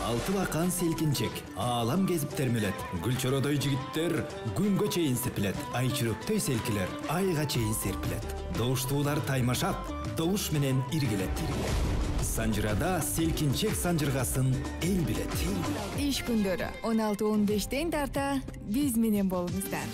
Алты бақан селкинчек, алам кезіп термелет. Гүлчородай жигиттер күнгө чейин сепилет. Айчүрөктөй селкилер айга чейин серпилет. Добуштуулар таймашат, добуш менен иргилет. Санжырада селкинчек санжыргасын эл билет. Иш күндөрү 16-15 тарта биз менен болуңуздар.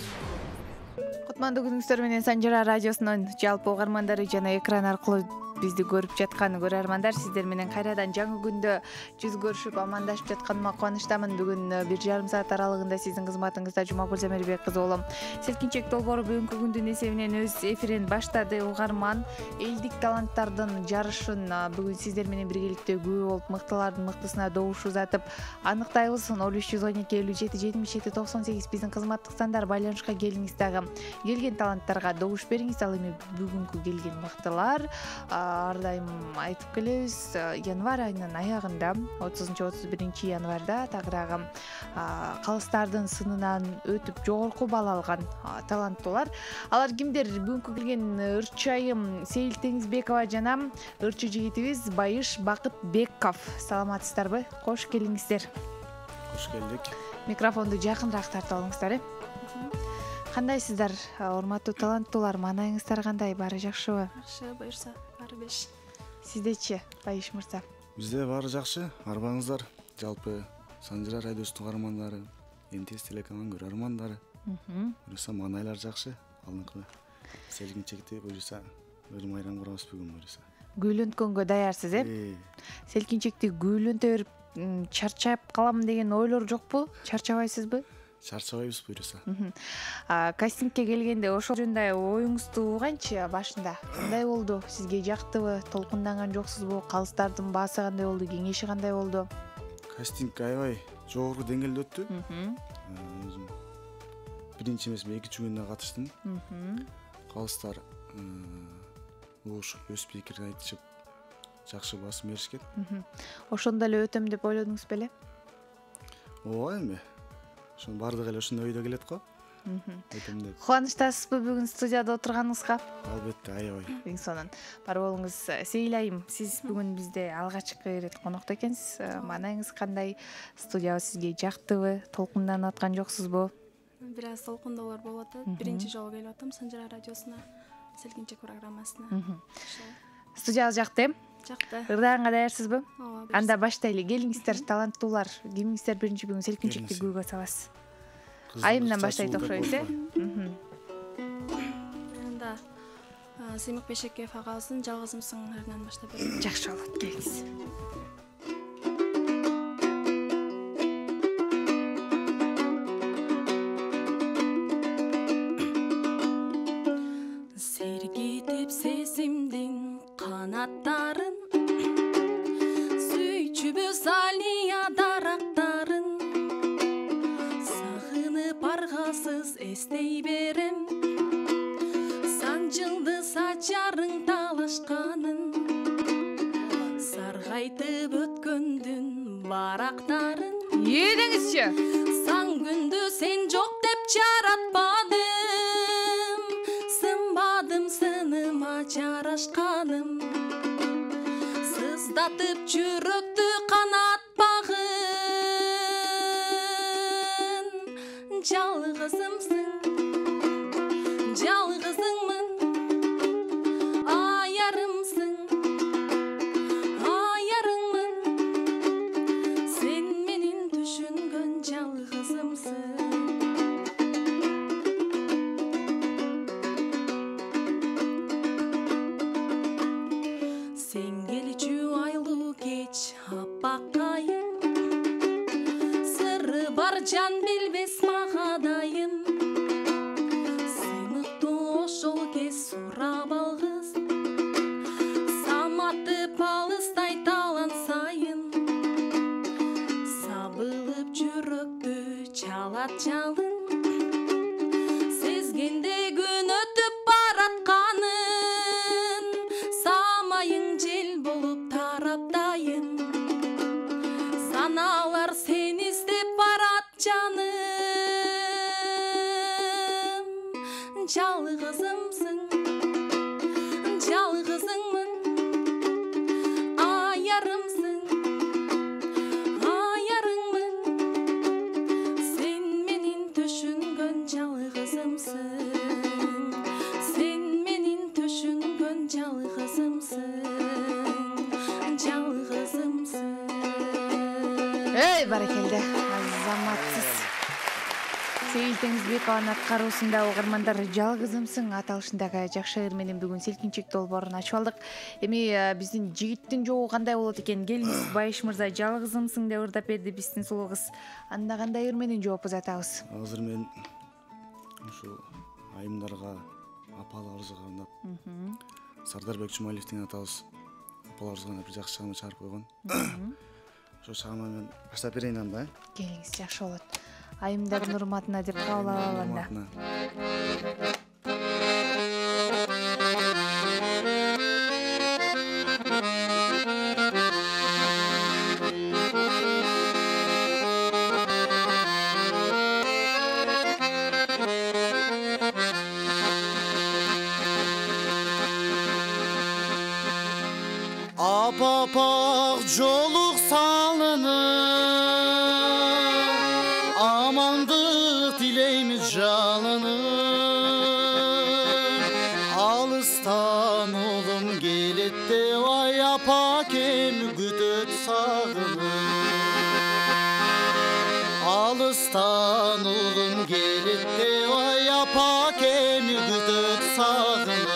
Кутмандуу күнүңүздөр менен Санжыра радиосунун жалпы угармандары жана экран аркылуу бизди көрүп жаткан көрөрмандар, сиздер менен кайрадан жаңы күндө жүз көрүшүп амандашып жатканыма кубанычтамын. Бүгүн 1,5 саат аралыгында сиздин кызматыңызда Жумагүл Замирбек кызы болом. Селкинчек долбоору бүгүнкү күндүн эсебинен өз эфирин баштады. Угарман элдик таланттардын жарышын бүгүн сиздер менен биргеликте күбө болуп, мыктылардын мыктысына добуш узатып аныктайбыз. 0312 57 77 98 биздин кызматтык сандар. Байланышка келиңиз дагы. Келген таланттарга добуш бериңиз. Ал эми бүгүнкү келген мыктылар ар дайым айтып келебиз, январь айынын аягында 30-31 январда тагыраагы калыстардын сынынан өтүп жогорку бала алган таланттуулар. Алар кимдер? Бүгүнкү келген ырчайым Сейил Теңизбекова жана ырчы жигитибиз Байыш Бакытбеков. Саламатсыздарбы? Кош келиңиздер. Кош келдик. Микрофонду жакыныраак тартып алыңыздар. Кандайсыздар, урматтуу таланттуулар? Маанайыңыздар кандай? Баары жакшыбы? Жакшы, буюрса, баары беш. Сиздечи, Байыш мырза? Бизде баары жакшы, арбаңыздар. Жалпы Санжыра радиосунун угармандары, НТС телеканалынын көрөрмандары. Буюрса маанайлар жакшы. Алынкы селкинчекти буюрса өр майрам курабыз бүгүн буюрса. Гүйлөнткөнгө даярсыз, Селкинчекти гүйлөнтө берип чарчап калам деген ойлор жокпу? Чарчабайсызбы? Чарчабайбыз буюрса. Кастингке келгенде ошол жөнүндө оюңузду канчы башында? Кандай болду? Сизге жактыбы? Толкунданган жоксузбу? Калыстардын баасы кандай болду? Кеңеши кандай болду? Кастинг аябай жогорку деңгээлде өттү. Өзүм биринчи эмес, экинчи күндө катыштым. Калыстар угушуп, өз пикирин айтышып, жакшы басым беришкен. Ошондо эле өтөм деп ойлодуңуз беле? Ооба эми. Ошон бардыгы эле ошондой ойдо келет го. Өтөм деп. Кубанычтасызбы бүгүн студияда отурганыңызга? Албетте, аябай. Эң сонун. Бар болуңуз. Сейил айым, сиз бүгүн бизде алгачкы ирет конокто экенсиз. Маанайыңыз кандай? Студия сизге жактыбы? Толкунданып аткан жоксузбу? Бир аз толкундоолор болуп атат. Биринчи жолу келип атам Санжыра радиосуна, Селкинчек программасына. Студия жакты? Жакты. Ырдаганга даярсызбы? Ооба. Анда баштайлы. Келиңиздер, таланттуулар. Кимиңиздер биринчи бүгүн Селкинчекти күбөгө саласыз? Айымдан баштайт окшойт, Анда Сыймык Бешекеев агабыздын Жалгызымсың ырынан баштап берем. Жакшы болот, келиңиз. Сергитип сезимдин канаттарын, сүйчүбүз алия дарактарын, сагынып аргасыз эстей берем, санжылды сачарың талашканын, саргайтып өткөндүн барактарын. Едиңизчи. Сан күндү сен жок деп жаратпадым, сынбадым сыныма жарашканым, сыздатып жүрөктү канатпагын, жалгызымсың, жалгызыңмын, аярымсың, аярыңмын, сен менин түшүнгөн жалгызымсың. Сен келчү айлуу кеч аппак айым, сыры бар жан билбес магадайым, сыймыктуу ошол кез сурап алгыз, саматып алыстай талан сайын, сабылып жүрөктү чалат жалын, сезгенде күн өтүп баратканын, самайың жел болуп тараптайын, саналар сен издеп барат жаным, жалгызымсың, жалгызыңмын, аярымсың, аярыңмын, Эй, баракелде. Азаматсыз. Сейил Теңизбекованын аткаруусунда угармандар жалгызымсың аталышындагы жакшы ыр менен бүгүн селкинчек долбоорун ачып алдык. Эми биздин жигиттин жобу кандай болот экен? Келиңиз, Байыш мырза, жалгызымсың деп ырдап берди биздин сулуу кыз. Анда кандай ыр менен жооп узатабыз? Азыр мен ушу айымдарга, апаларыбызга арнап, Сардарбек Жумалиевдин атабыз апаларыбызга бир жакшы чыгым чыгарып койгон. Ошо чыгымы мен баштап берейин анда. Келиңиз, жакшы болот. Айымдардын урматына деп кабыл алалы анда. Апапак жолук салынып, амандык тилеймиз жалынып. Алыстан улум келет деп ай апакем күтөт сагынып. Алыстан улум келет деп ай апакем күтөт сагынып.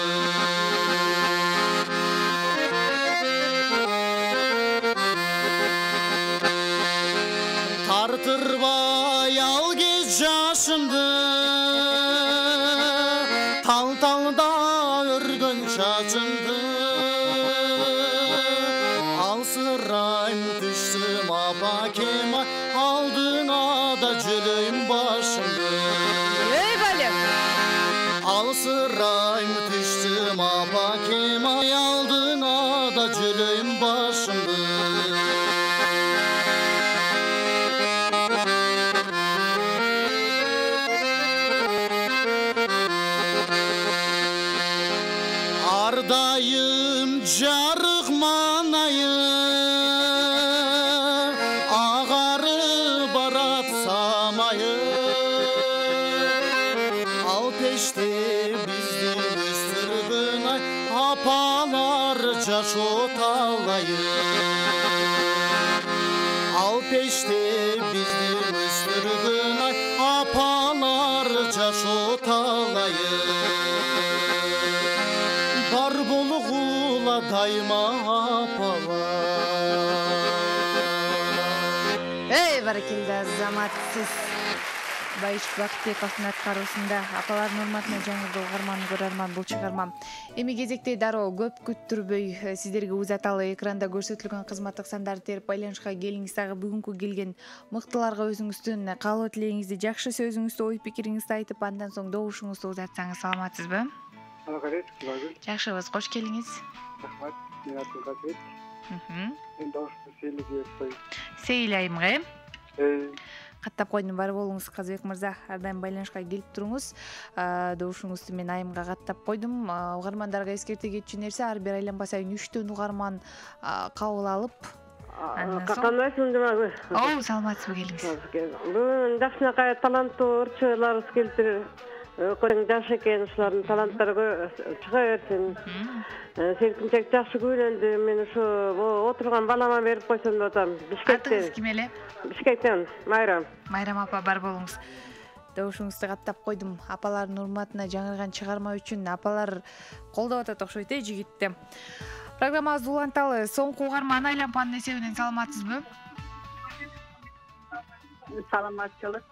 Тартырбай ал кез жашымды, тал-талда өргөн чачымды. Алсырайм түштүм апакем, алдыңа да жөлөйм башымды. Эй, балем! Алсырайм түштүм апакем, алдыңа да жөлөйм башымды. Ардайым жарык манайым, агары барат самайым. Ал пеште биздин өстүргөн ай, апалар жаш оталайым. Ал пеште биздин өстүргөн ай, апалар жаш оталайым. Бар болугула дайыма апалар. Эй, баракелде, азаматсыз. Байыш Бактыбековдун аткаруусунда апалардын урматына жаңырды угарман көрөрман бул чыгарма. Эми кезекте дароо көп күттүрбөй сиздерге узаталы экранда көрсөтүлгөн кызматтык сандарды терип байланышка келиңиз. Дагы бүгүнкү келген мыктыларга өзүңүздүн каалоо тилегиңизди, жакшы сөзүңүздү, ой пикириңизди айтып, андан соң добушуңузду узатсаңыз саламатсызбы? Жакшыбыз, кош келиңиз. Рахмат, мен атым Казбек. Мен добушту Сейил деп коюм. Сейил айымга, каттап койдум, бар болуңуз Казбек мырза. Ар дайым байланышка келип туруңуз. Добушуңузду мен айымга каттап койдум. Угармандарга эскерте кетчү нерсе, ар бир айланба сайын 3төн угарман кабыл алып, Кандайсың демагы? Оо, саламатсызбы, келиңиз. Бүгүн жакшынакай таланттуу ырчыларыбыз келиптир. Көрүң жаш экен, ушулардын таланттары чыга берсин. Селкинчек жакшы күбөлөндү. Мен ушу отурган балама берип койсом деп атам. Атыңыз ким эле? Бишкектен, Майрам. Майрам апа, бар болуңуз. Добушуңузду каттап койдум. Апалардын урматына жаңырган чыгарма үчүн апалар колдоп атат окшойт жигитти. Программабызды уланталы. Соңку угарман айланпанын эсебинен саламатсызбы? Саламатчылык,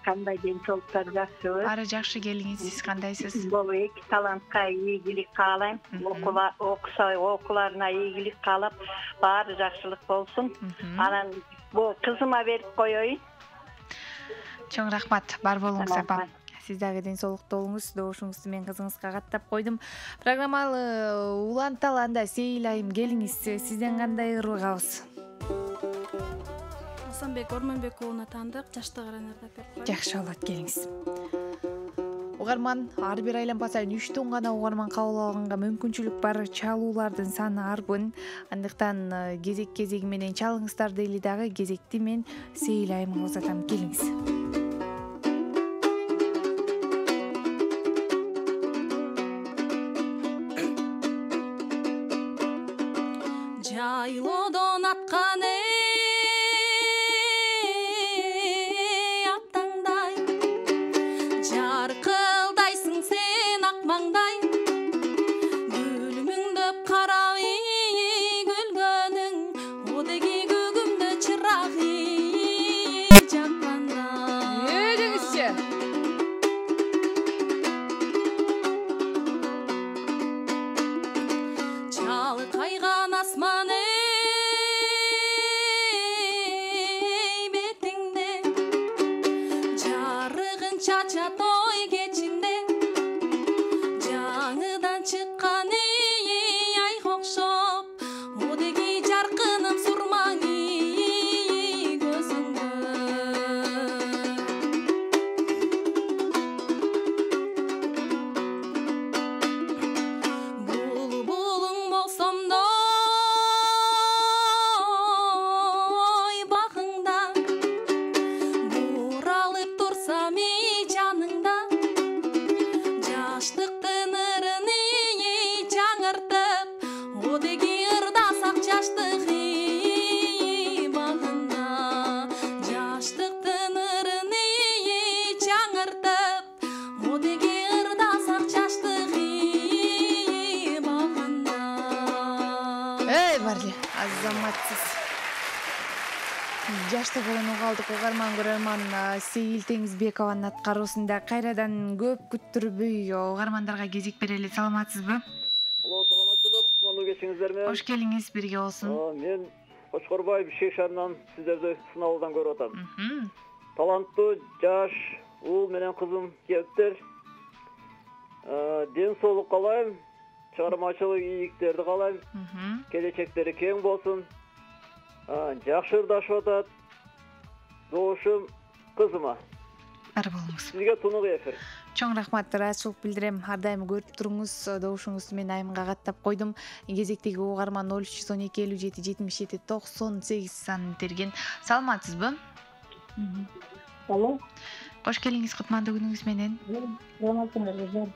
кандай денчолуктар жакшыбы? Баары жакшы, келиңиз, сиз кандайсыз? Бул эки талантка ийгилик каалайм. Окууларына ийгилик каалап, баары жакшылык болсун. Анан бул кызыма берип коеюн. Чоң рахмат, бар болуңуз апа. Сиз дагы ден соолукта болуңуз. Добушуңузду мен кызыңызга каттап койдум. Программалы уланталы анда. Сейил айым, келиңиз, сизден кандай ыр угабыз? Асанбек Ормонбековуна таандык, жаштыгы ырдап берип коем. Жакшы болот, келиңиз. Угарман ар бир айланба сайын 3төн гана угарман кабыл алганга мүмкүнчүлүк бар. Чалуулардын саны арбын. Андыктан кезек-кезеги менен чалыңыздар дейли. Дагы кезекти мен Сейил айымга узатам, келиңиз. Жайлоодон аткан Жашта болон угалдык угарман көрөрман Сейил Теңизбекованын аткаруусунда кайрадан көп күттүрбөй угармандарга кезек берели. Саламатсызбы? Саламатчылык, кутмандуу кечиңиздермен. Кош келиңиз, бирге болсун. Мен Кочкорбай Бишкек шаарынан сиздерди сыналуудан көрүп атам. Таланттуу жаш уул менен кызым келиптер. Ден соолук каалайм, чыгармачылык ийгиликтерди каалайм. Келечектери кең болсун. Жакшы ырдашып атат. Добушум кызыма. Бар болуңуз. Сизге тунук эфир. Чоң рахмат, ыраазычылык билдирем. Ар дайым көрүп туруңуз. Добушуңузду мен айымга каттап койдум. Кезектеги угарман 0312 57 77 98 санын терген. Саламатсызбы? Алло. Кош келиңиз, кутмандуу күнүңүз менен. Саламатсызбы?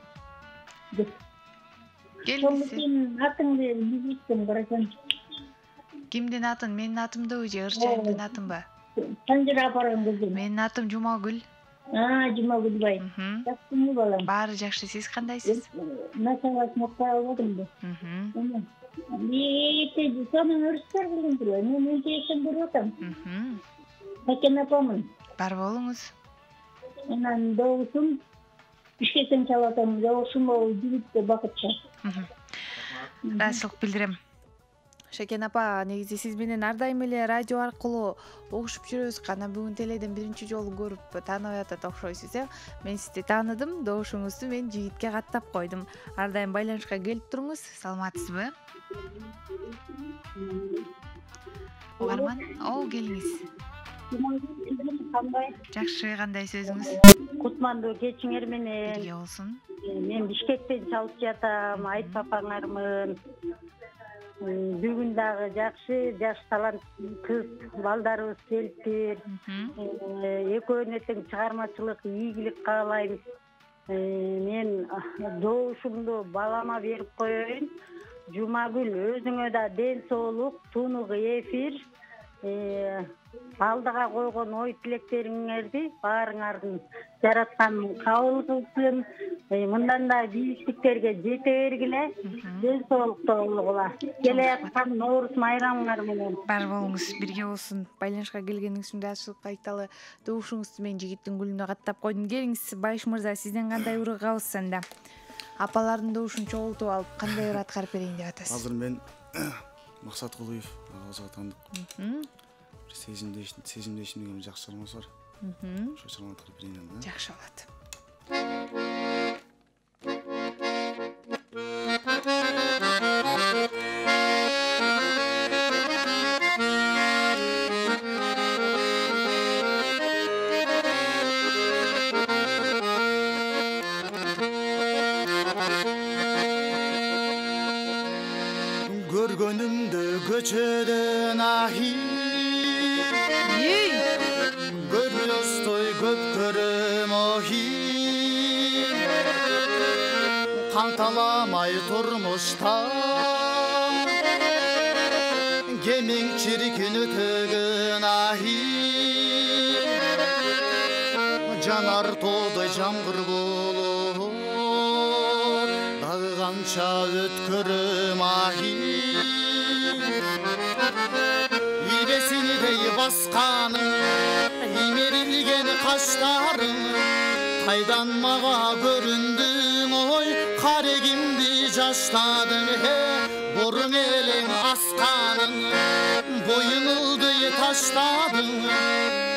Келиңиз. Атыңды билбейсиң, барасың. Кимдин атын? Менин атымдыбы же ырчайымдын атымбы? Санжыра апарган кызым. Менин атым Жумагүл. Жумагүлбай. Жакшымы балам? Баары жакшы. Сиз кандайсыз? Насабасын окуй албадым да. Эте сонун өрүстөр кылган турбайбы? Мен мынтесин көрүп атам. Бакен апамын. Бар болуңуз. Анан добусум Бишкектен чалып атам. Добушум болуп жигитте бакытча. Ыраазычылык билдирем. Шакен апа, негизи сиз менен ар дайым эле радио аркылуу угушуп жүрөбүз. Кана бүгүн теледен биринчи жолу көрүп тааныбай атат окшойсуз, Мен сизди тааныдым, добушуңузду мен жигитке каттап койдум. Ар дайым байланышка келип туруңуз. Саламатсызбы? Угарман, келиңиз. Кандай? Жакшы, кандай сөзүңүз? Кутмандуу кечиңер менен. Бирге болсун. Мен Бишкектен чалып жатам, Айт папаңармын. Бүгүн дагы жакшы, жаш талант кыз балдарыбыз келиптир. Экөөнүнө тең чыгармачылык ийгилик каалайм. Мен добушумду балама берип коеюн. Жумагүл, өзүңө да ден соолук, тунук эфир. Алдыга койгон ой тилектериңерди баарыңардын жаратканын кабыл кылсын. Мындан да бийликтиктерге жете бергиле. Ден соолукта болгула. Келе аткан Нооруз майрамыңар менен. Бар болуңуз, бирге болсун. Байланышка келгениңиз үчүн ачык айталы. Добушуңузду мен жигиттин гүлүнө каттап койдум. Келиңиз, Байыш мырза, сизден кандай урагабыз анда? Апалардын добушун чогултуп алып, кандай ыр аткарып берейин деп атасыз? Азыр мен Максат Кулуев агачыга таандык. Сезимдешим деген жакшы чыгармасы бар. Ошо чыгарманы аткарып берейин да. Жакшы болот. Көргөнүмдө көчөдөн көрмөстой көп көрөм канталамай турмушта кемиң чиркин өтөгөн жанар тоодой жамгыр болуп дагы канча өткөрөм Ibesini басқаның, имерилген қаштарың, қайдан маға көріндің, ой, қарегімді жаштадың, бұрын елің асқаның, бойыңылды таштадың,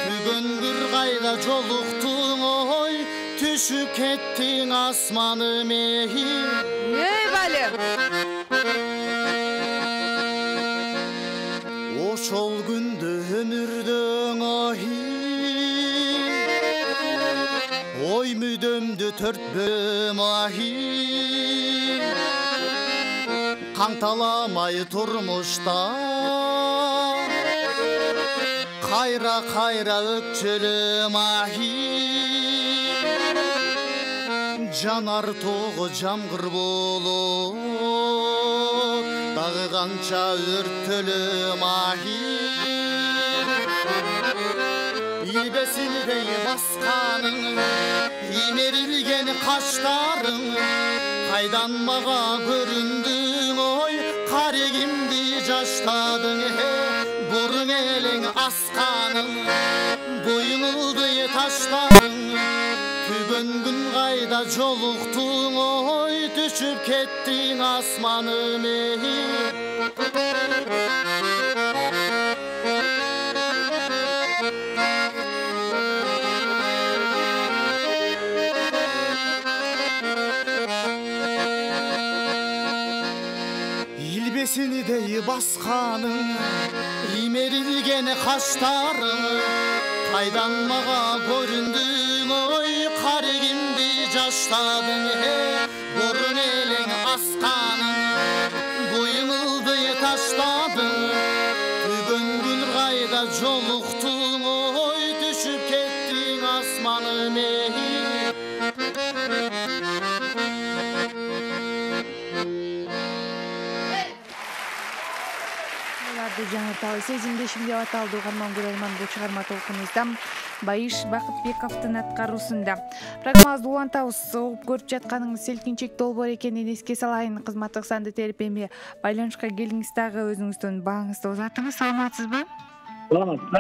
түгін бір қайда жолықтың, ой, түшіп кеттің асманы мейі. Ей, бәлі! Ошол күндө өмүрдөң ой мүдөмдү төртпөм канталамай турмушта кайра өкчөлөм жанар тоого жамгыр болуп дагы канча өрттөлөм Ibesini басқаның, имерилген қаштарың, қайдан маға көріндің, ой, қарегімді жаштадың, Burun elin askanın boyunu taşladın. Tügün gün kayda joluktun oy düşüp kettin asmanıme. İlbesini dey baskanın imerilgen kaşların Kaydanmağa göründün oy karigimdi jaşladın. Burun elin askanın boyunuldu taşladın. Tügün gün kayda joluktun oy düşüp kettin asmanıme. жаңырталы сезимдешим деп аталды угарман көрөрман бул чыгарма толкунубузда Байыш Бакытбековдун аткаруусунда. Программабызды улантабыз. Угуп көрүп жатканыңыз селкинчек долбоор экенин эске салайын. Кызматтык санды терип эми байланышка келиңиз, дагы өзүңүздүн бааңызды узатыңыз. Саламатсызбы? Саламатсызбы.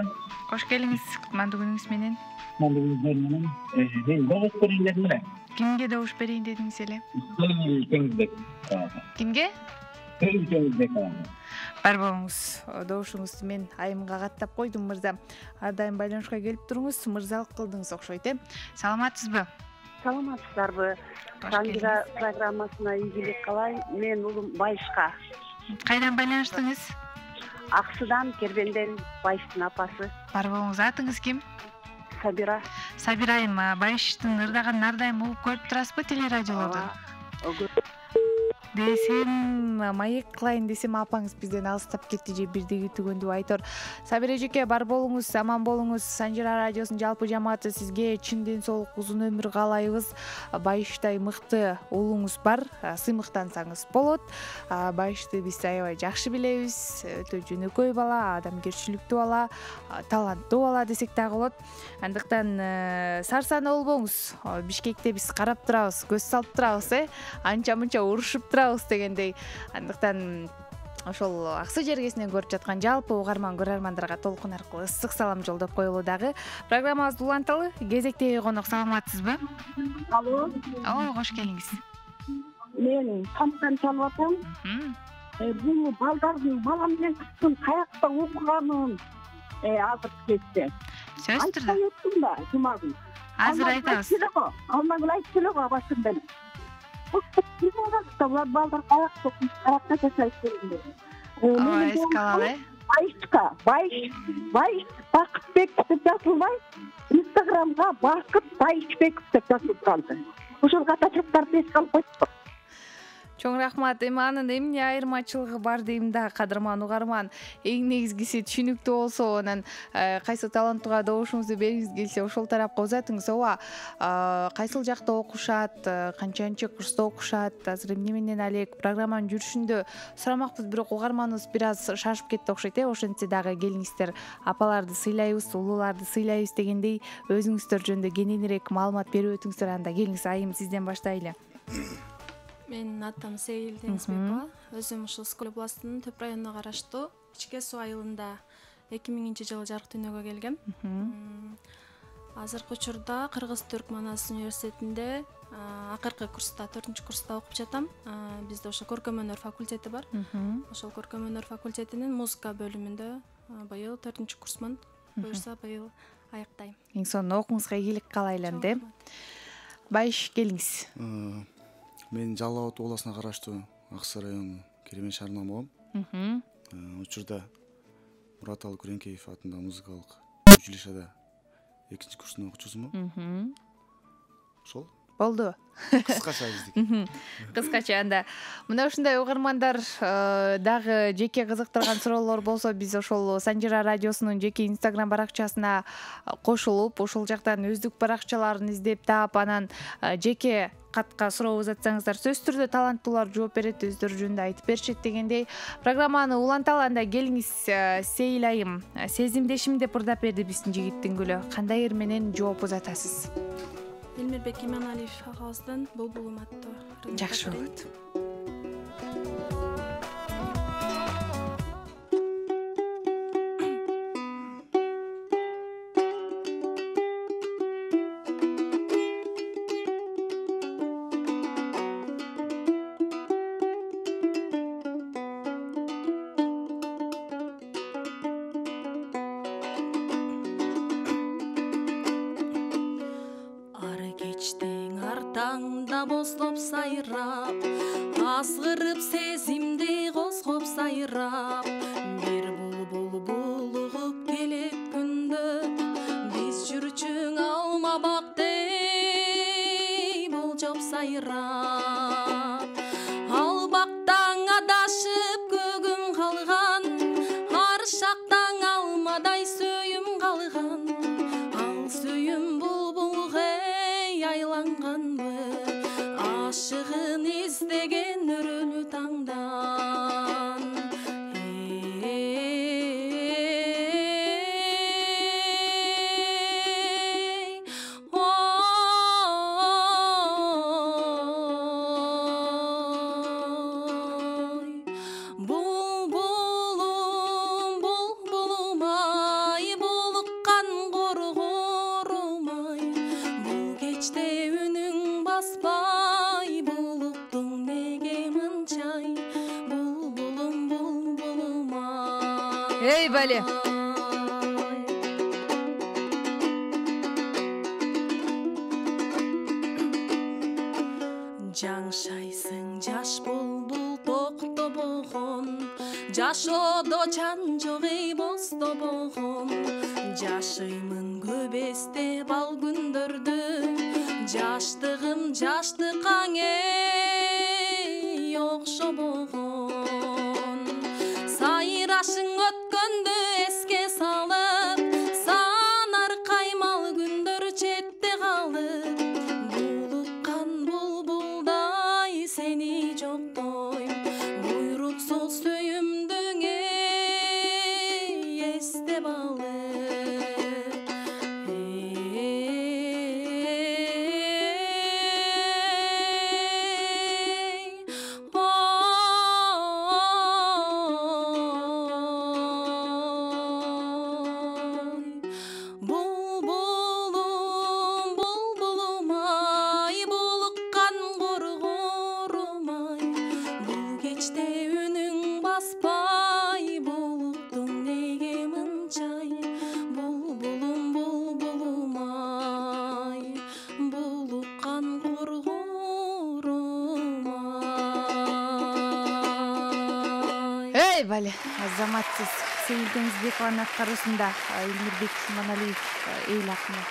Кош келиңиз. Кутмандуу күнүңүз менен. Мен добуш берейин дедим эле. Кимге добуш берейин дедиңиз эле? Кимге? Бар болуңуз. Добушуңузду мен айымга каттап койдум, мырза. Ар дайым байланышка келип туруңуз. Мырзалык кылдыңыз окшойт, Саламатсызбы? Саламатсыздарбы? Санжира программасына ийгилик каалайм. Мен улум Байышка. Кайдан байланыштыңыз? Аксыдан, Кербенден, Байыштын апасы. Бар болуңуз. Атыңыз ким? Сабира. Сабира айым, Байыштын ырдаган ар дайым угуп көрүп турасызбы телерадиолордо? Десем, маек кылайын десем, апаңыз бизден алыстап кетти же бирдеги түгөндү айтор. Сабира эжеке, бар болуңуз, аман болуңуз. Санжира радиосунун жалпы жамааты сизге чын ден соолук, узун өмүр каалайбыз. Байыштай мыкты уулуңуз бар, сыймыктансаңыз болот. Байышты биз аябай жакшы билебиз. Өтө жөнөкөй бала, адамгерчиликтүү бала, таланттуу бала десек дагы болот. Андыктан сарсана болбоңуз. Бишкекте биз карап турабыз, көз салып турабыз, анча-мынча урушуп турабыз дегендей. Андыктан ошол аксы жергесинен көрүп жаткан жалпы угарман көрөрмандарга толкун аркылуу ысык салам жолдоп коелу дагы. Программабызды уланталы. Кезектеги конок, саламатсызбы? Алло. Кош келиңиз. Мен камтан чалып атам. Бул балдардын бала менен кыздын каякта окуганын азыр кетти. Сөз түрдө. Айттым да, жумагын. Азыр айтабыз. Алмагыл айтып эле башында. Балдар каякта каякта жашайт. Эскалалы. Байыш Бакытбеков деп жазылбай, Инстаграмга Бакыт Байышбеков деп жазылып калды. Ошол катачыктарды эске алып койтук. Чоң рахмат. Эми анын эмне айырмачылыгы бар дейм да, кадырман угарман. Эң негизгиси түшүнүктүү болсо, анан кайсы таланттууга добушуңузду бергиңиз келсе, ошол тарапка узатыңыз. Ооба, кайсыл жакта окушат, канчанчы курста окушат, азыр эмне менен алек программанын жүрүшүндө сурамакпыз, бирок угарманыбыз бир аз шашып кетти окшойт. Ошентсе дагы келиңиздер, апаларды сыйлайбыз, улууларды сыйлайбыз дегендей, өзүңүздөр жөнүндө кененирээк маалымат берип өтүңүздөр. Анда келиңиз, айым, сизден баштайлы. Менин атым Сейил Деңизбекова. Өзүм ушул Скөл областынын Төп районуна караштуу Ичке Суу айылында 2000-жылы жарык дүйнөгө келгем. Азыркы учурда Кыргыз-Түрк Манас университетинде акыркы курста, 4-курста окуп жатам. Бизде ошо көркөм өнөр факультети бар. Ошол көркөм өнөр факультетинин музыка бөлүмүндө быйыл 4-курсман. Буюрса быйыл аяктайм. Эң сонун окуңузга ийгилик каалайлам. Байыш, келиңиз. Мен Жалал Абад областына караштуу Аксы району Керемен шаарынан болгом. Учурда Мураталы Күреңкеев атындагы музыкалык училищеде 2-курстун окуучусумун. Ошол болду. Кыскача биздики. Кыскача анда. Мына ушундай угармандар дагы жеке кызыктырган суроолор болсо, биз ошол Санжира радиосунун жеке Instagram баракчасына кошулуп, ошол жактан өздүк баракчаларын издеп таап, анан жеке катка суроо узатсаңыздар, сөз түрдө таланттуулар жооп берет, өздөрү жөнүндө айтып беришет дегендей. Программаны уланталы. Анда келиңиз, Сейил айым, сезимдешим деп ырдап берди биздин жигиттин гүлү. Кандай ыр менен жооп узатасыз? Элмирбек Иманалиев агабыздан Булбулум аттуу. Жакшы болот. боздоп сайрап, азгырып сезимди козгоп сайрап, бир булбул булугуп келет күндө, биз жүрчүң алмабактей болжоп сайрап. Албактаң адашып көгүм калган, аршактаң алмадай сөйүм калган, ал сөйүм булбулга айланганбы, ашыгын издеген өрөлүү таңдан. Булбулум, булбулум ай, булуккан коргорум ай, бул кечте үнүң баспай, булуктуң неге мынчай, булбулум, булбулум ай. Эй, Бали. Жаңшайсың жаш булбул токтобогон, жашоодо жан жок эй бостобогон, жашыймын көбесте бал күндөрдү, жаштыгым жаштыкаң эй окшобогон. Сайрашың өткөндү эске салып, санар каймал күндөр четте калып, булуккан булбулдай сени жоктойм, буйруксуз сөйүмдүң эстеп алып. Булбулум, булбулум ай, булуккан коргорум ай, бул кечте үнүң баспай, булуктуң неге мынчай, булбулум, булбулум ай, булуккан коргорум ай. Эй, Бали, азаматсыз Сейилдеңиз Бекованын аткаруусунда Элмирбек Маналиев эл акыны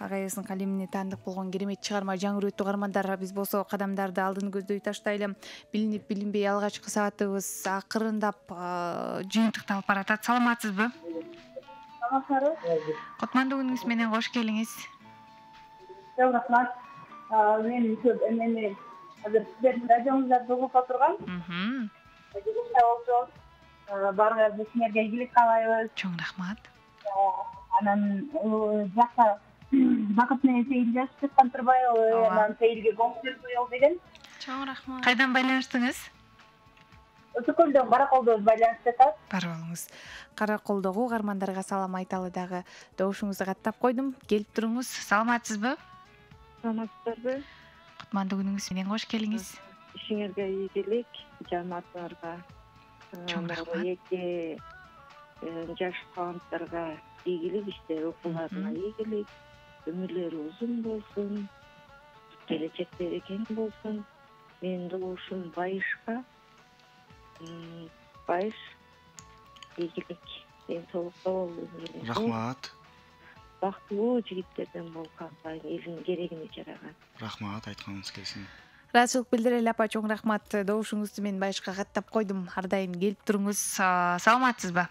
агайыбыздын калемине таандык болгон керемет чыгарма. Жаңы үрөттүү угармандар, биз болсо кадамдарды алдын көздөй таштайлы. Билинип билинбей алгачкы саатыбыз акырындап жыйынтыкталып баратат. Саламатсызбы? Кутмандуу күнүңүз менен кош келиңиз. Жок, рахмат. Мен эмени азыр сиздердин радионуздарды угуп отургам. Баарыңарды силерге ийгилик каалайбыз. Чоң рахмат. Анан жакта бакыт менен Сейил жазып жаткан турбайбы? Анан Сейилге конкурс коелу деген. Чоң рахмат. Кайдан байланыштыңыз? Өтөкөлдөн Караколдон байланышып жатат. Бар болуңуз. Караколдогу угармандарга салам айталы дагы добушуңузду каттап койдум. Келип туруңуз. Саламатсызбы? Саламатсыздарбы? Кутмандуу күнүңүз менен кош келиңиз. Ишиңерге ийгилик, жамааттарга, Чоң рахмат. эки жаш таланттарга ийгилик, иштер окууларына ийгилик, өмүрлөрү узун болсун, келечектери кең болсун. Менин добушум Байышка, Байыш ийгилик, ден соолукта болду. Рахмат. Бактылуу жигиттерден болуп калсайын, элдин керегине жараган. Рахмат, айтканыңыз келсин. Ыраазычылык билдирели апа, чоң рахмат. Добушуңузду мен Байышка каттап койдум. Ар дайым келип туруңуз. Саламатсызбы?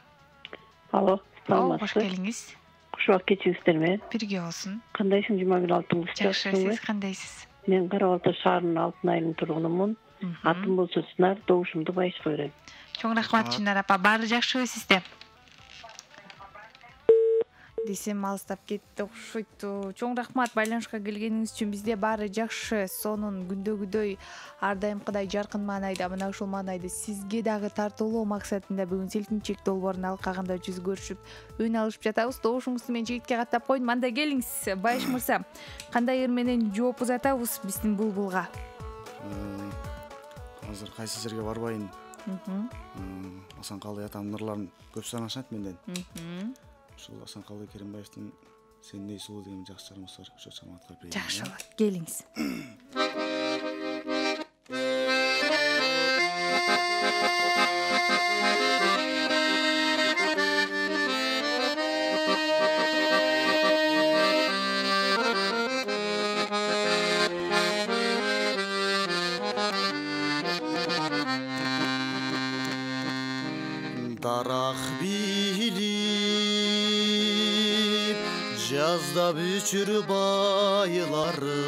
Алло, саламатсызбы? Кош келиңиз. Кош убак кечиңиздерби? Бирге болсун. Кандайсың Жумагүл Алтынгүл? Жакшы, сиз кандайсыз? Мен Кара Балта шаарынын Алтын айылынын тургунумун. Атым болсо Чынар, добушумду Байышка берем. Чоң рахмат Чынар апа. Баары жакшыбы сизде? Десем алыстап кетти окшойт. Чоң рахмат байланышка келгениңиз үчүн. Бизде баары жакшы. Сонун күндөгүдөй ар дайымкыдай жаркын маанайда, мына ушул маанайды сизге дагы тартуулоо максатында бүгүн селтинчек долбоорун алкагында жүз көрүшүп, үн алышып жатабыз. Добушуңузду мен жигитке каттап койдум. Анда келиңиз, Байыш мырза. Кандай ыр менен жооп узатабыз биздин булбулга? Азыр кайсы жерге барбайын. Асанкалы атамдын ырларын көп санашат менден. Ушул Асанкалы Керимбаевдин Сендей сулуу деген жакшы чыгармасы бар. Ошо чамаатка берейин. Жакшы болот. Келиңиз. Дарақ биліп жазда бүчір байлары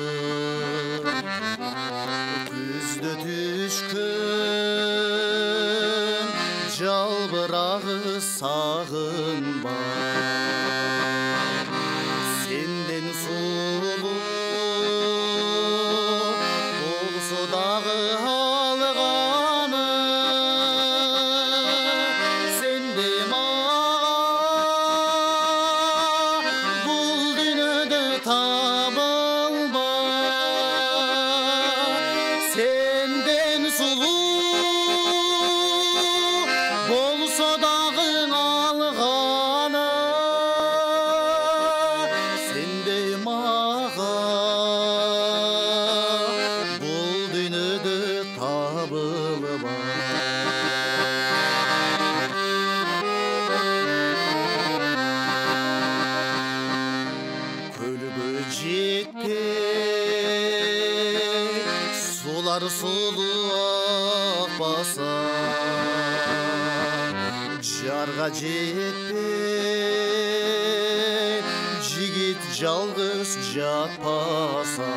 күзде түшкін жалбырағы сағынба сенден сұлу болса дағы алғаны сенде маған бұл дүниеде табылма сенден сұлу болса дағы алғаны сенде маған бұл дүниеде табылма көлігі жетпей сулар сұлу ақпаса жарға жетпей жігіт жалғыз жатпаса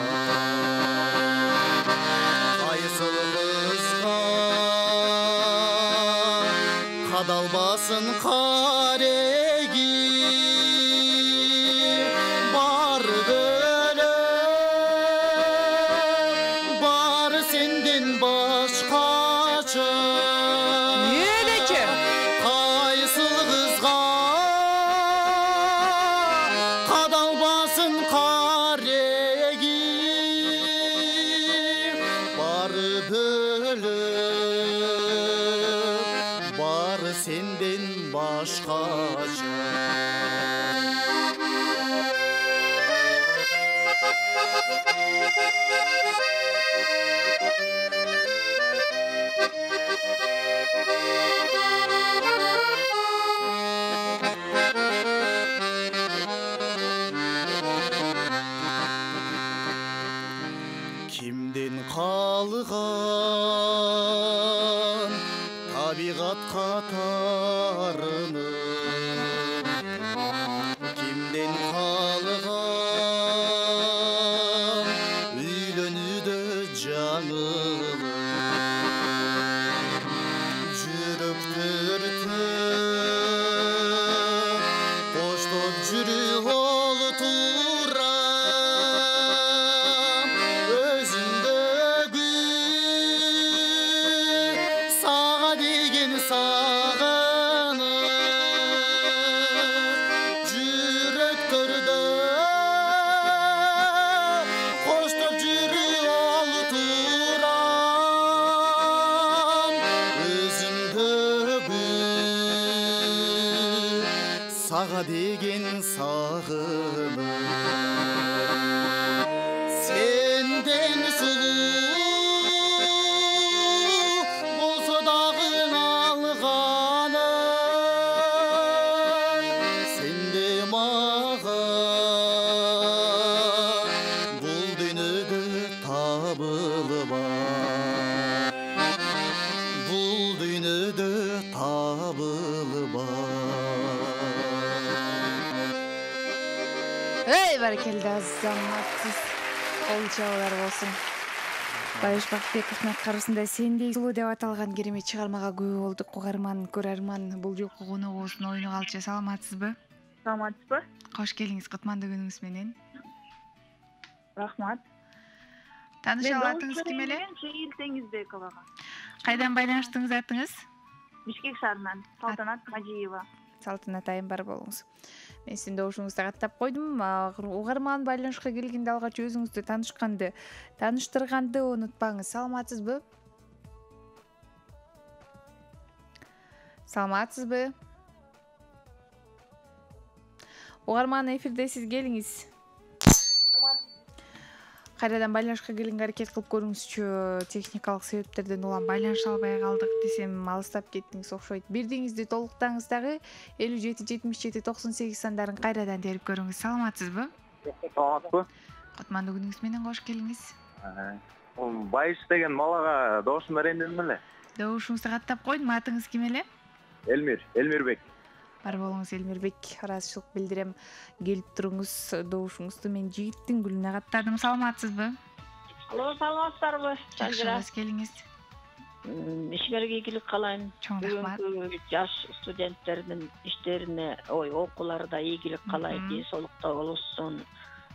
қайсыл қызға қадалбасын қареги бар бөліп бар сенден башқаша қайсыл қызға қадалбасын қареги бар бөліп бар сенден башқаша кімден қалған табиғат қатарыны кімден қалған үйленуді жаңылы жүрек түртіп қоштап жүрі ол тура өзіндегі саға деген сағыныш жүрек түртіп қоштап жүрі ол тура өзіндегі саға деген сағыныш сенден сұлу болса дағы алғаны сенде маған бұл дүниеде табылма бұл дүниеде табылма Эй, баракелді азаматсыз қол чабалар болсын. Байыш Бақбековтың атқарусында сендей сұлу деп аталған керемет шығармаға күбө болдук. Угарман, көрөрман бул жолку коногубуздун оюну калчы. Саламатсызбы? Саламатсызбы? Кош келиңиз кутмандуу күнүңүз менен. Рахмат. Тааныша алатыңыз ким эле? Шейил Теңизбековага. Кайдан байланыштыңыз атыңыз? Бишкек шаарынан Салтанат Мажиева. Салтанат айым бар болуңуз. Мен сиздин добушуңузду каттап койдум. Угарман байланышка келгенде алгач өзүңүздү тааныштырганды унутпаңыз. Саламатсызбы? Саламатсызбы? Угарман эфирде, сиз келиңиз. кайрадан байланышка келгенге аракет кылып көрүңүзчү. Техникалык себептерден улам байланыша албай калдык десем алыстап кеттиңиз окшойт. Бирдиңизди толуктаңыз дагы 57-77-98 сандарын кайрадан терип көрүңүз. Саламатсызбы? Саламатсызбы? Кутмандуу күнүңүз менен кош келиңиз. Байыш деген малага добушун берейин эле. Добушуңузду каттап койдум. Атыңыз ким эле? Элмирбек. Бар болуңуз Элмирбек. Ыраазычылык билдирем. Келип туруңуз. Добушуңузду мен жигиттин гүлүнө каттадым. Саламатсызбы? Алло, саламатсыздарбы? Жакшы келиңиз. Ишмерге ийгилик каалайм. Чоң рахмат. Жаш студенттердин иштерине, окууларда ийгилик каалайм. Ден соолукта болушун.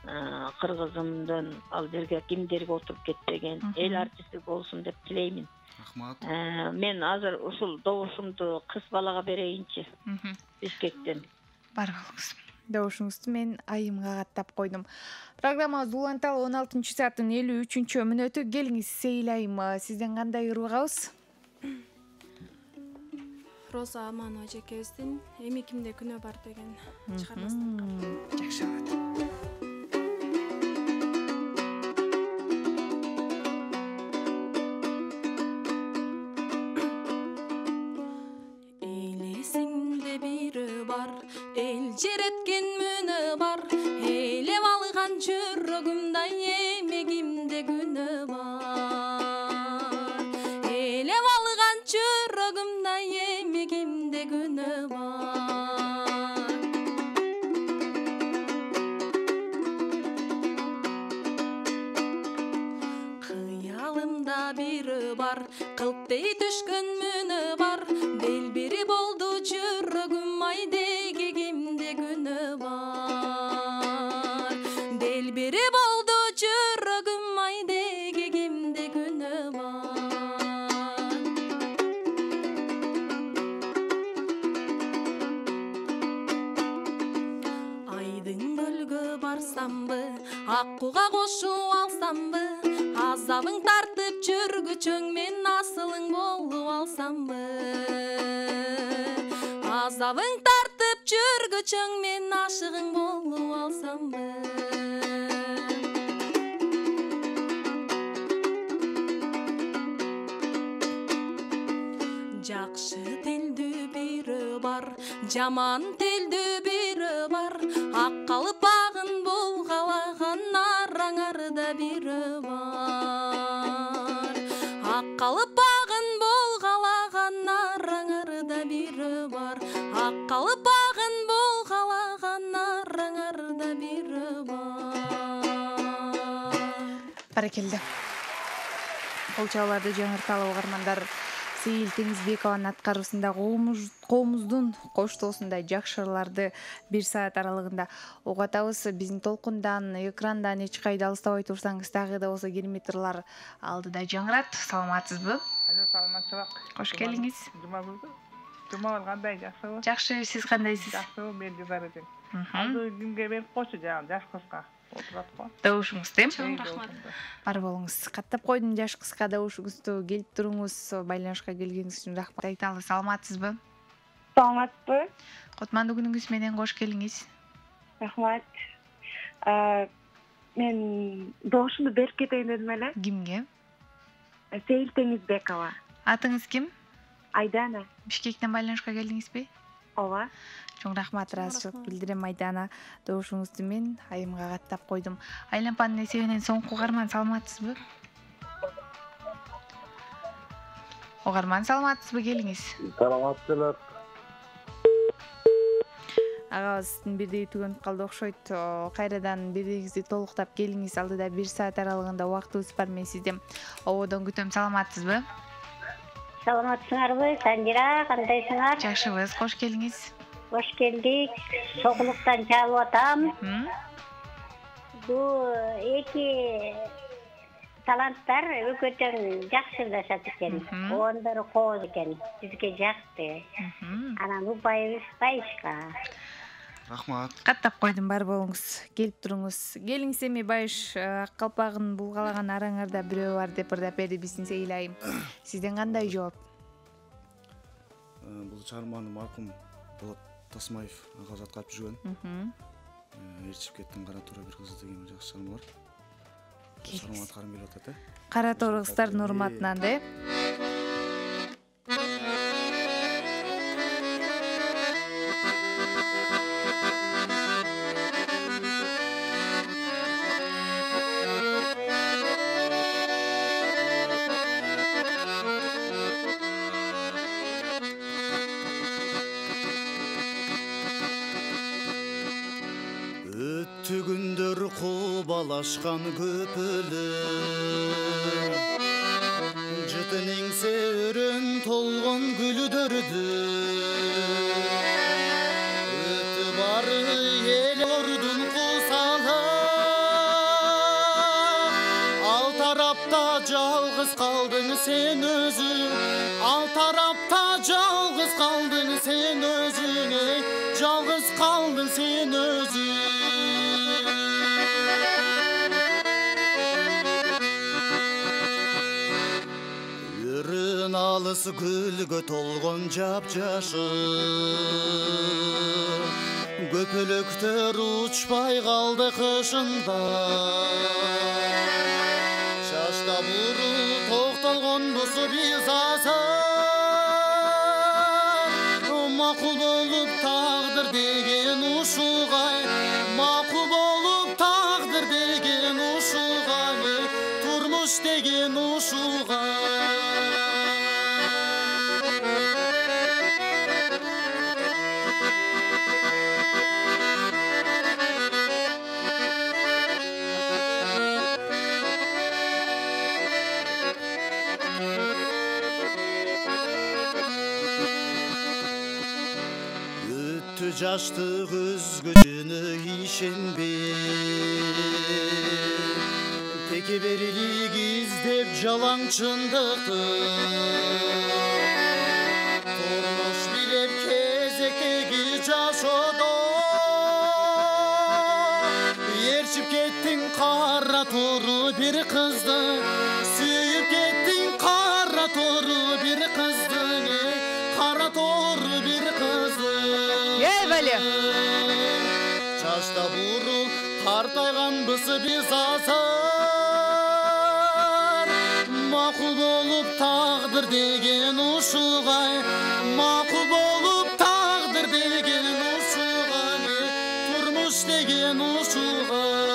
Кыргызымдын ал жерге кимдерге отуруп кетпеген эл артисти болсун деп тилеймин. Рахмат. Мен азыр ушул добушумду кыз балага берейинчи. Бишкектен. Бар болуңуз. Добушуңузду мен айымга каттап койдум. Программабыз уланталы 16-сааттын 53-мүнөтү. Келиңиз Сейил айым, сизден кандай ырбагабыз? Роза Аманова жекебиздин эми кимде күнөө бар деген чыгармасын. Жакшы болот. Жереткен мүнө бар, элеп алган жүрөгүмдай эмегимде күнөө бар. Элеп алган жүрөгүмдай эмегимде күнөө бар. Кыялымда бирөө бар, кылптай түшкөн мүнө бар, белбири болду жүрөгүм айдеги күнөө бар. Делбири болду жүрөгүм айдеги кимде күнөө бар. Айдын көлгө барсамбы, аккуга кошуп алсамбы, азабың тартып жүргүчөң мен асылың болуп алсамбы. Азабың тартып жүргүчөң мен ашыгың болуп алсамбы. Жакшы телдүү бирөө бар, жаман телдүү бирөө бар, ак калпагын булгалаган араңарда бирөө бар. Ак калпагын булгалаган араңарда бирөө бар. Ак калпагын булгалаган араңарда бирөө бар. Баракелде. Кол чабууларды жаңырталы угармандар. Сейил Теңизбекованын аткаруусунда коомуздун коштоосундай жакшы ырларды 1 саат аралыгында угатабыз. Биздин толкундан, экрандан эч кайда алыстабай турсаңыз, дагы да болсо керемет ырлар алдыда жаңырат. Саламатсызбы? Алло, саламатсызбы? Кош келиңиз. Жума кандай, жакшыбы? Жакшы, сиз кандайсыз? Жакшы, мен Дизар эдим. Азыр кимге берип койчу жагы, жаш кызга. Добушуңузду Чоң рахмат. Бар болуңуз. Каттап койдум жаш кызга добушуңузду. Келип туруңуз. Байланышка келгениңиз үчүн рахмат айталы. Саламатсызбы? Саламатсызбы? Кутмандуу күнүңүз менен кош келиңиз. Рахмат. Мен добушумду берип кетейин дедим эле. Кимге? Сейил Теңизбекова. Атыңыз ким? Айдана. Бишкектен байланышка келдиңизби? Ооба. Чоң рахмат, ыраазычылык билдирем Айдана. Добушуңузду мен айымга каттап койдум. Айлампанын эсебинен соңку угарман, саламатсызбы? Угарман, саламатсызбы? Келиңиз. Саламатсыздар. Агабыздын бирдиги түгөнүп калды окшойт. Кайрадан бирдигиңизди толуктап келиңиз. Алдыда 1 саат аралыгында убактыбыз бар. Мен сизден ободон күтөм. Саламатсызбы? Саламатсыңарбы, Санжира, кандайсыңар? Жакшыбыз, кош келиңиз. Кош келдик. Сокулуктан чалып атам. Бул эки таланттар өкөтөн жакшылдашат экен. Ондор кооз экен. Бизге жакты. Анан упайыбыз Байышка. Рахмат. Каттап койдум, бар болуңуз. Келип туруңуз. Келиңиз эми Байыш, калпагын булгалаган араңарда бирөө бар деп ырдап берди биздин Сейил айым. Сизден кандай жооп? Бул чыгарманы маркум Болот Тасмаев ага жаткырып жүргөн. Ээрчип кеттин кара туура бир кыз деген жакшы чыгарма бар. урматкарым келип атат. Кара Тору кыздардын урматынан да. Күндөр кубалашкан көпөлөр жытының сөрүн толгон гүлдөрдү өтү бары эл ордун кусалы ал тарапта жалгыз калдың сен өзүң ал тарапта жалгыз калдың сен өзүң жалгыз калдың сен өзүң алыс гүлгө толгон жапжашыр көпөлөктөр учпай калды кышында чачта буру токтолгон бузу бизасы макул болуп тагдыр деген ушугай макул болуп тагдыр деген ушугай турмуш деген ушугай жаштык өзгөчүнө ишенбе текеберилик издеп жалаң чындыкты турмуш билеп кезектеги жашоодо ээрчип кеттиң кара тору бир кызды сүйүп кеттиң кара тору бир кызды кара тору бир кызды чачта бурул картайганбыз биз азыр макул болуп тагдыр деген ушугай макул болуп тагдыр деген ушугай турмуш деген ушугай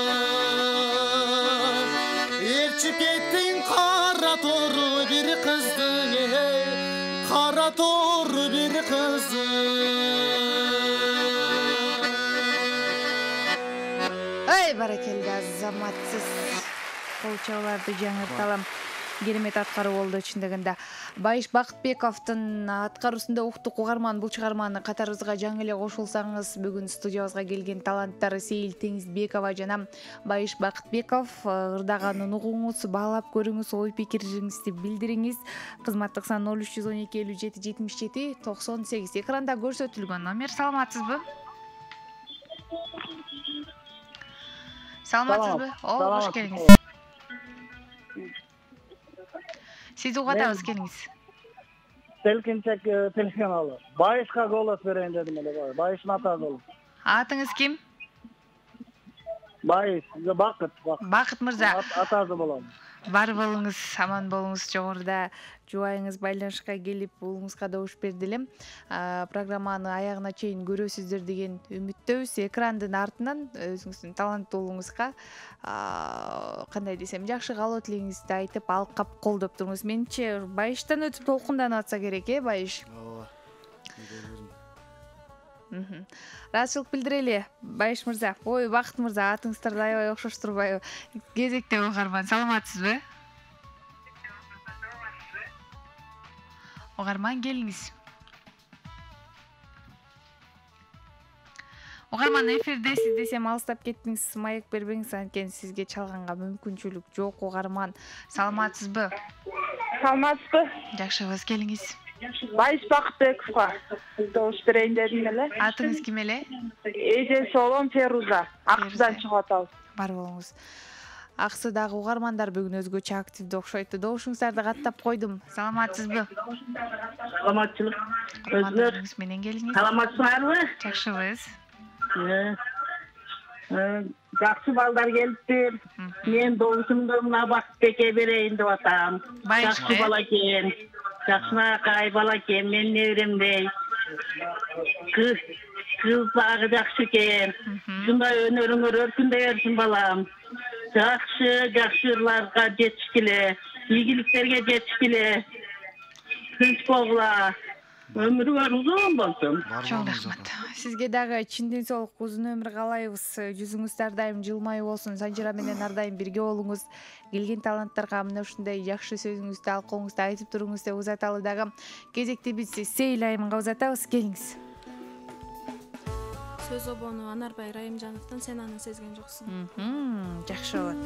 ээрчип кеттиң кара тору бир кызды кара тору бир кызды баракелде азаматсыз кол чабууларды жаңырталам керемет аткаруу болду чындыгында. Байыш Бакытбековдун аткаруусунда уктук угарман бул чыгарманы катарыбызга жаңы эле кошулсаңыз, бүгүн студиябызга келген таланттар Сейил Теңизбекова жана Байыш Бакытбеков. Ырдаганын угуңуз, баалап көрүңүз, ой пикириңизди билдириңиз. Кызматтык сан 0312 57 77 98. Экранда көрсөтүлгөн номер. Саламатсызбы? Саламатсызбы? Кош келиңиз. Сиз угатабыз, келиңиз. Селкинчек телефон алып. Байышка голос берейин дедим эле. Байыштын атасы болуп. Атыңыз ким? Байыш, Бакыт. Бакыт мырза. Атасы болом. Бар болуңуз, аман болуңуз. Жогоруда жубайыңыз байланышка келип, уулуңузга добуш берди элем. Программаны аягына чейин көрөсүздөр деген үмүттөбүз. Экрандын артынан өзүңүздүн таланттуу уулуңузга кандай десем, жакшы каалоо тилегиңизди айтып, алкап колдоп туруңуз. Менимче Байыштан өтүп толкунданып атса керек, Байыш? Ооба. Ыраазычылык билдирели, Байыш мырза. Ой, Бакыт мырза, атыңыздар аябай окшош турбайбы? Кезекте угарман, саламатсызбы? Угарман, келиңиз. Угарман, эфирдесиз десем алыстап кеттиңиз, маек бербеңиз, анткени сизге чалганга мүмкүнчүлүк жок. Угарман, саламатсызбы? Саламатсызбы? Жакшыбыз, келиңиз. Байыш Бакытбековго добуш берейин дедим эле. Атыңыз ким эле? Эжеси болом Феруза. Аксыдан чыгып атабыз. Бар болуңуз. Аксыдагы угармандар бүгүн өзгөчө активдүү окшойт. Добушуңуздарды каттап койдум. Саламатсызбы? Саламатчылык. Өзүңүз менен келиңиз. Саламатсызбы? Жакшыбыз. Жакшы балдар келиптир. Мен добушумду мына Бакытбекке берейин деп атам. Жакшы бала экен. Жакшынакай бала экен, мен неберемдей. Kız bağı жақсы екен. Шундай өнөрүңөр өркүндө берсин балам. Жакшыларга жетишкиле, ийгиликтерге жетишкиле. Тынч болгула. Өмүрүңөр узун болсун. Чоң рахмат. Сизге дагы чындын соолук, узун өмүр каалайбыз. Жүзүңүз ар дайым жылмай болсун. Санжира менен ар дайым бирге болуңуз. Келген таланттарга мына ушундай жакшы сөзүңүздү, алкооңузду айтып туруңуз деп узаталы дагы. Кезекти биз Сейил айымга узатабыз. Келиңиз. Сөз обону Анарбай Райымжановдон Сен аны сезген жоксуң. Жакшы болот.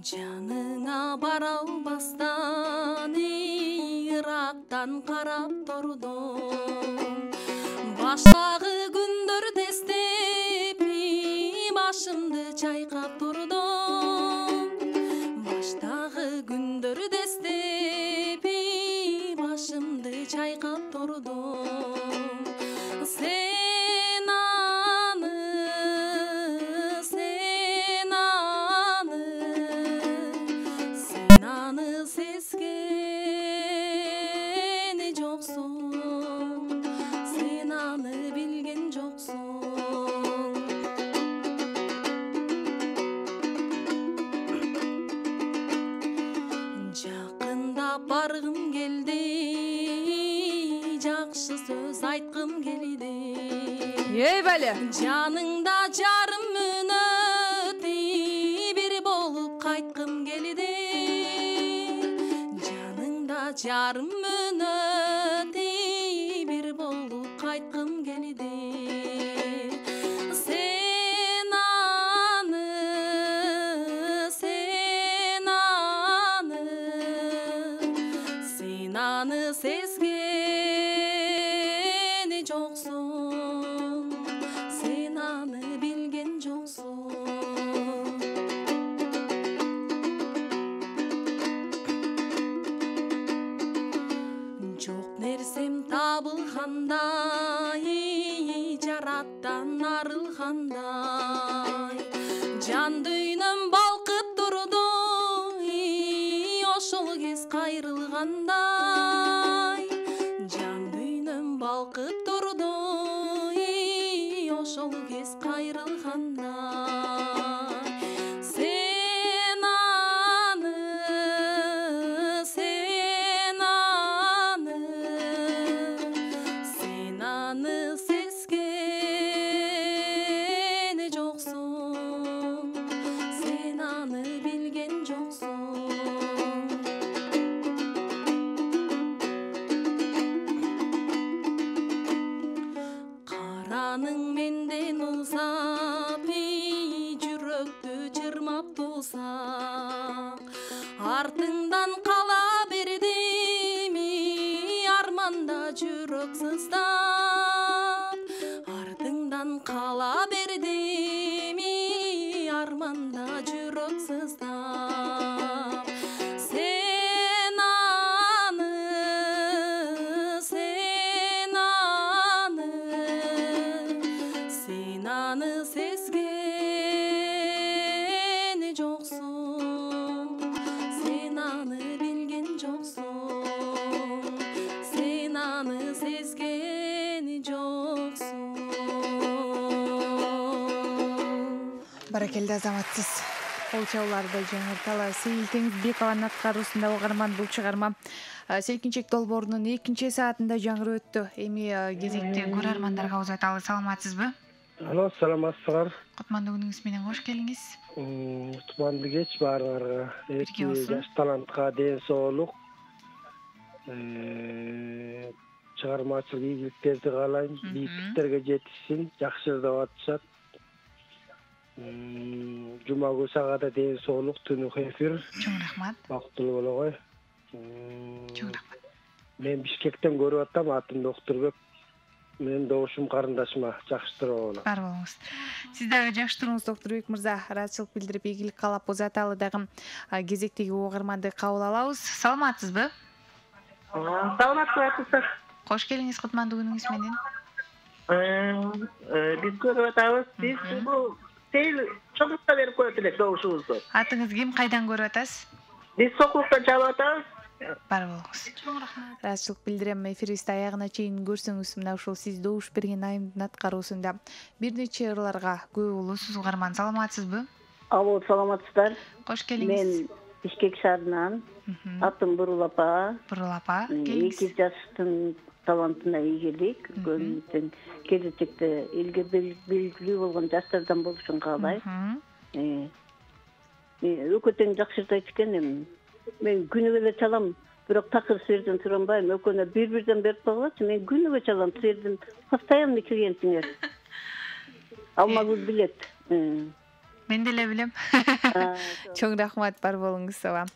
Жаныңа бара албастан Ирактан карап турдум. Баштагы күндөр тестеп башымды чайкап турдум. Баштагы күндөр тестеп башымды чайкап турдум. Сен аны сезген жоксуң, сен аны билген жоксуң. Жакындап баргым келди, жакшы сөз айткым келди. Ей бале. Жаныңда жарым мүнөт бир болуп кайткым келди. Жарым мүнөт бир болуп кайткым келди. Сен аны сезген жоксуң, сен аны билген жоксуң. Нерсем табылгандай, жараттан арылгандай, жан дүйнөм балкып турду, ошол кез кайрылгандай. Жан дүйнөм балкып турду, ошол кез кайрылгандай. Сен аны сезген жоксуң, сен аны билген жоксуң. Караның менден узап, жүрөктү чырмап тусак, артыңдан кала бердим, арманда жүрөк сыздап. Артыңдан кала бердим, арманда жүрөк сыздап. Сен аны сезген жоксуң, сен аны билген жоксуң, сен аны сезген жоксуң. Баракелде азаматсыз. Кол чабууларды жаңырталы. Сейил Теңизбекованын аткаруусунда угарман бул чыгарма Селкинчек долбоорунун 2 саатында жаңырып өттү. Эми кезекте көрөрмандарга узаталы. Саламатсызбы? Алло, саламатсыздар. Кутмандуу күнүңүз менен кош келиңиз. Кутмандуу кеч баарыңарга. Жаш талантка ден соолук. Чыгармачылык ийгиликтерди каалайм. Бийиктиктерге жетишсин, жакшы деп атышат. Жума күнү сагада ден соолук, түнүк эфир. Чоң рахмат. Бактылуу болгой. Чоң рахмат. Мен Бишкектен көрүп атам, атым Доктурбек. Мен добушум карындашыма жакшы туруп бар болуңуз. Сиз дагы жакшы туруңуз, доктор Бек мырза. Ыраазычылык билдирип, ийгилик каалап, узаталы дагы кезектеги угарманды кабыл алабыз. Саламатсызбы? Саламатсызбы айтыңыздар. Кош келиңиз кутмандуу күнүңүз менен. Биз көрүп атабыз. Биз бул сейил чоңдукта берип коет элек добушубузду. Атыңыз ким, кайдан көрүп атасыз? Биз Сокулуктан чалып атабыз. Бар болуңуз. Ыраазычылык билдирем, эфирибизди аягына чейин көрсөңүз, мына ушул сиз добуш берген айымдын аткаруусунда бир нече ырларга күбө болосуз. Угарман, саламатсызбы? Алло, саламатсыздар. Кош келиңиз. Мен Бишкек шаарынан. Атым Бурул апа. Бурул апа, келиңиз. 2 жаштын талантына ийгилик. Көбүнчө келечекте элге белгилүү болгон жаштардан болушун каалайм. Өкө тең жакшы айтып экен. Мен күнүгө эле чалам, бирок такыр силерден суранбайм. Өкөнө бир-бирден берип койгочу. Мен күнүгө чалам, силерден постоянно клиентиңер. Алмагүл билет. Мен деле билем. Чоң рахмат, бар болуңуз сага.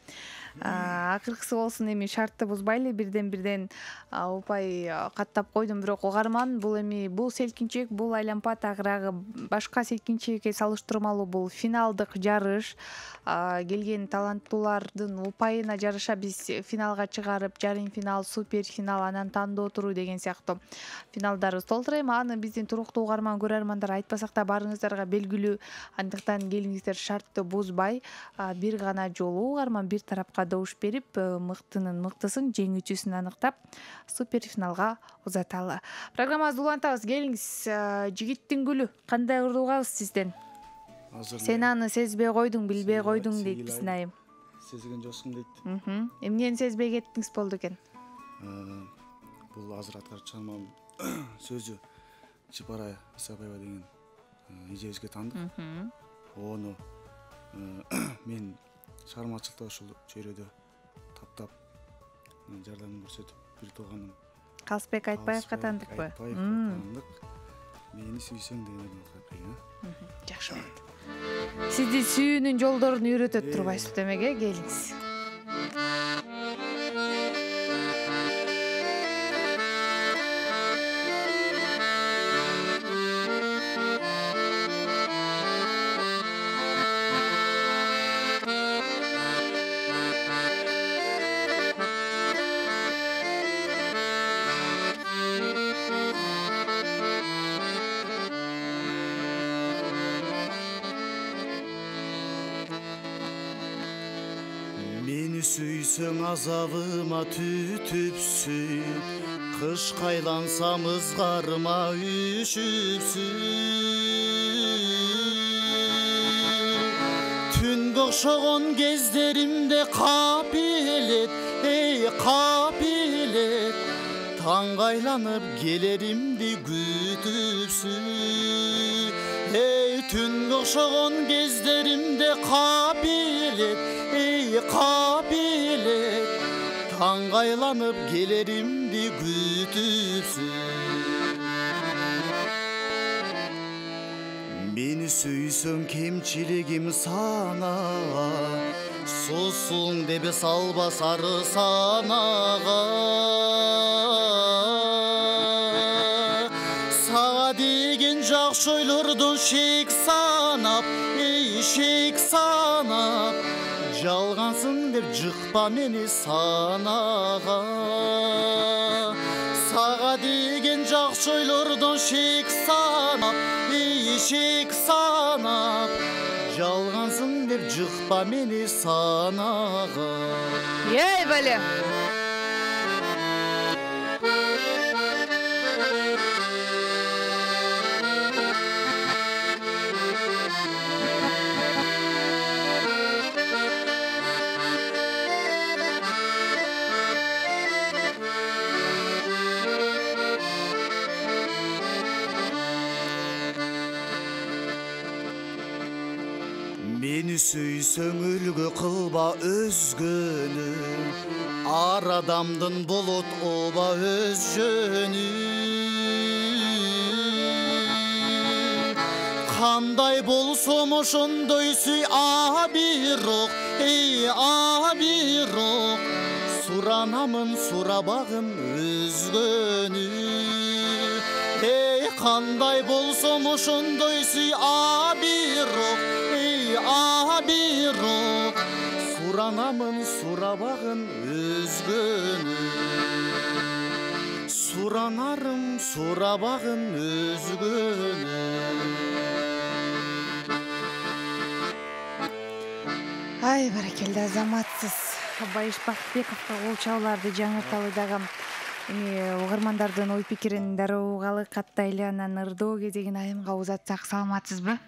Акыркысы болсун, эми шартты бузбайлы, бирден упай каттап койдум, бирок угарман бул селкинчек, бул айланпа тагыраагы башка селкинчекке салыштырмалуу бул финалдык жарыш. Келген таланттуулардын упайына жараша биз финалга чыгарып, жарым финал, супер финал, анан тандоо туруу деген сыяктуу финалдарыбыз толтурайм. Аны биздин туруктуу угарман көрөрмандар айтпасак да барыңыздарга белгилүү. Андыктан келиңиздер, шартты бузбай, бир гана жолу угарман бир тарапка добуш берип, мыктынын мыктысын, жеңүүчүсүн аныктап, супер финалга узаталы. Программабызды улантабыз. Келиңиз, жигиттин гүлү кандай ырды угабыз сизден? Сен аны сезбей койдуң, билбей койдуң дейт биздин айым. Сезген жоксуң дейт. Эмнени сезбей кеттиңиз болду экен? Бул азыр аткарып чыгармам сөзү Чипара Исабаева деген эжебизге таандык. Ону мен чыгармачылыкта ушул чөйрөдө таптап жардам көрсөтүп бир тууганым Калсбек Айтбаевга таандыкпы? Мени сүйсөң деген кайын. Жакшы болот. Сизди сүйүүнүн жолдорун үйрөтөт турбайсызбы демеге? Келиңиз. Сүйсөң азабыма түтүпсүн, кыш кайлансам ызгарыма үшүпсүн. Түнгө окшогон кездеримде капилет, капилет, таң айланып келеримди күтүпсүн. Түнгө окшогон кездеримде капилет, капилет, таң айланып келеримди күтүпсүн. Мени сүйсөң кемчилигим санага, сусуң деп салба сары санага. Сага деген жакшы ойлордон шек санап, шек санап, жалгансың деп жыкпа мени санага. Сага деген жакшы ойлордон шек санап, шек санап, жалгансың деп жыкпа мени санага. Ей бале. Meni süysöң үлгү кылба өзгөнү, ар адамдын болот оба өз жөнү. Кандай болсом ошондой сүй абирок, абирок, суранамын сурабагын өзгөнү. Кандай болсом ошондой сый абирок, абирок. Суранамын сурабагын өзгөнү. Суранарым сурабагын өзгөнү. Ай, баракелде, азаматсыз. Байыш Бакытбековго кол чабууларды жаңырталы дагы. Угармандардын ой пикирин дароо угалы каттайлы, анан ырдоо кезегин айымга узатсак, саламатсызбы?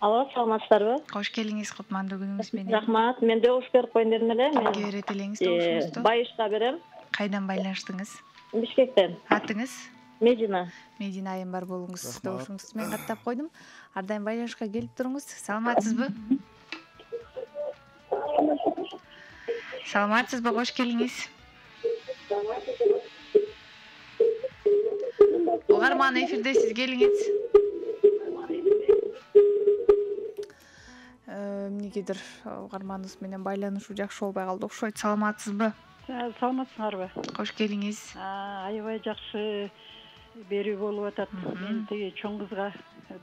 Алло, саламатсыздарбы? Кош келиңиз, кутмандуу күнүңүз менен. Рахмат, мен добуш берип коеюн дедим эле. Мен берет добушуңузду. Байышка берем. Кайдан байланыштыңыз? Бишкектен. Атыңыз? Медина. Медина айым бар болуңуз. Добушуңузду мен каттап койдум. Ар дайым байланышка келип туруңуз. Саламатсызбы? Саламатсызбы, кош келиңиз. Угарман эфирдесиз, келиңиз. Эмнегедир угарманыбыз менен байланышуу жакшы болбой калды окшойт. Саламатсызбы? Саламатсыңарбы? Кош келиңиз. Аябай жакшы берүү болуп атат. Мен тиги чоң кызга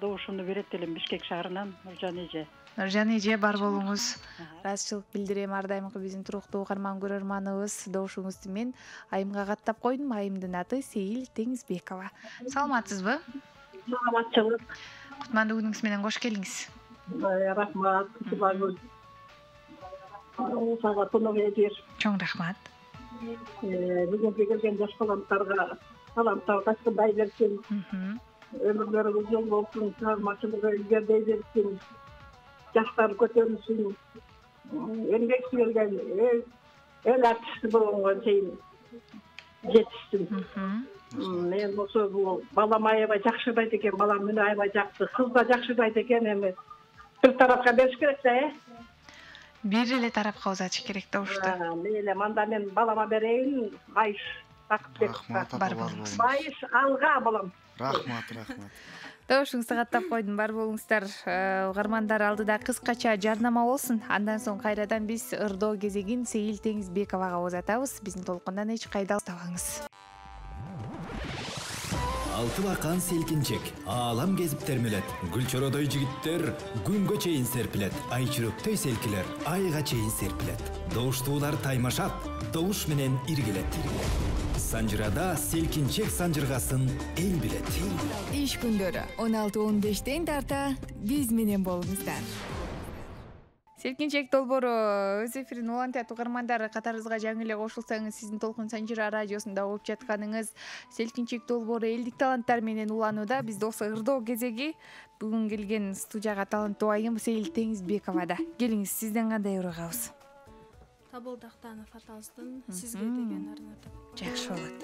добушумду берет элем Бишкек шаарынан, Нуржан эже. Нуржан эже, бар болуңуз. Ыраазычылык билдирем, ар дайымкы биздин туруктуу угарман көрөрманыбыз добушуңузду мен айымга каттап койдум. Айымдын аты Сейил Теңизбекова. Саламатсызбы? Саламатчылык. Кутмандуу күнүңүз менен кош келиңиз. Рахмат. Сага тонок эдер. Чоң рахмат. Бүгүнкү келген жаш баламдарга саламтау ташкындай берсин. Өмүрлөрүңүз жол болсун, чыгармачылыгы илгердей берсин. Жаштар көтөрүлсүн. Эмгек сүйүлгөн эл артисти болгонго чейин жетишсин. Мен болсо бул балам аябай жакшы ырдайт экен, балам үнү аябай жакшы, кыз да жакшы ырдайт экен. Эми бир тарапка бериш керек да, бир эле тарапка узатыш керек да ушта. Мейли, мында мен балама берейин, Байыш Бакытбековго. Бар болуңуз. Байыш алга балам. Рахмат, рахмат. Добушуңузду каттап койдум, бар болуңуздар. Угармандар алдыда кыскача жарнама болсун. Андан соң кайрадан биз ырдоо кезегин Сейил Теңизбековага узатабыз. Биздин толкундан эч кайда алыстабаңыз. Алты бакан селкинчек, аалам кезип термелет. Гүлчородой жигиттер күнгө чейин серпилет. Айчүрөктөй селкилер айга чейин серпилет. Добуштуулар таймашат, добуш менен иргилет. Санжырада селкинчек санжыргасын эл билет. Иш күндөрү 16-15 тарта биз менен болуңуздар. Селкинчек долбоору өз эфирин улантат. Угармандар, катарыбызга жаңы эле кошулсаңыз, сиздин Толкун Санжыра радиосунда угуп жатканыңыз Селкинчек долбоору элдик таланттар менен уланууда. Бизде болсо ырдоо кезеги. Бүгүн келген студияга таланттуу айым Сейил Теңизбековада. Келиңиз, сизден кандай урагабыз? Табылдактанов атабыздын сизге деген арнатып. Жакшы болот.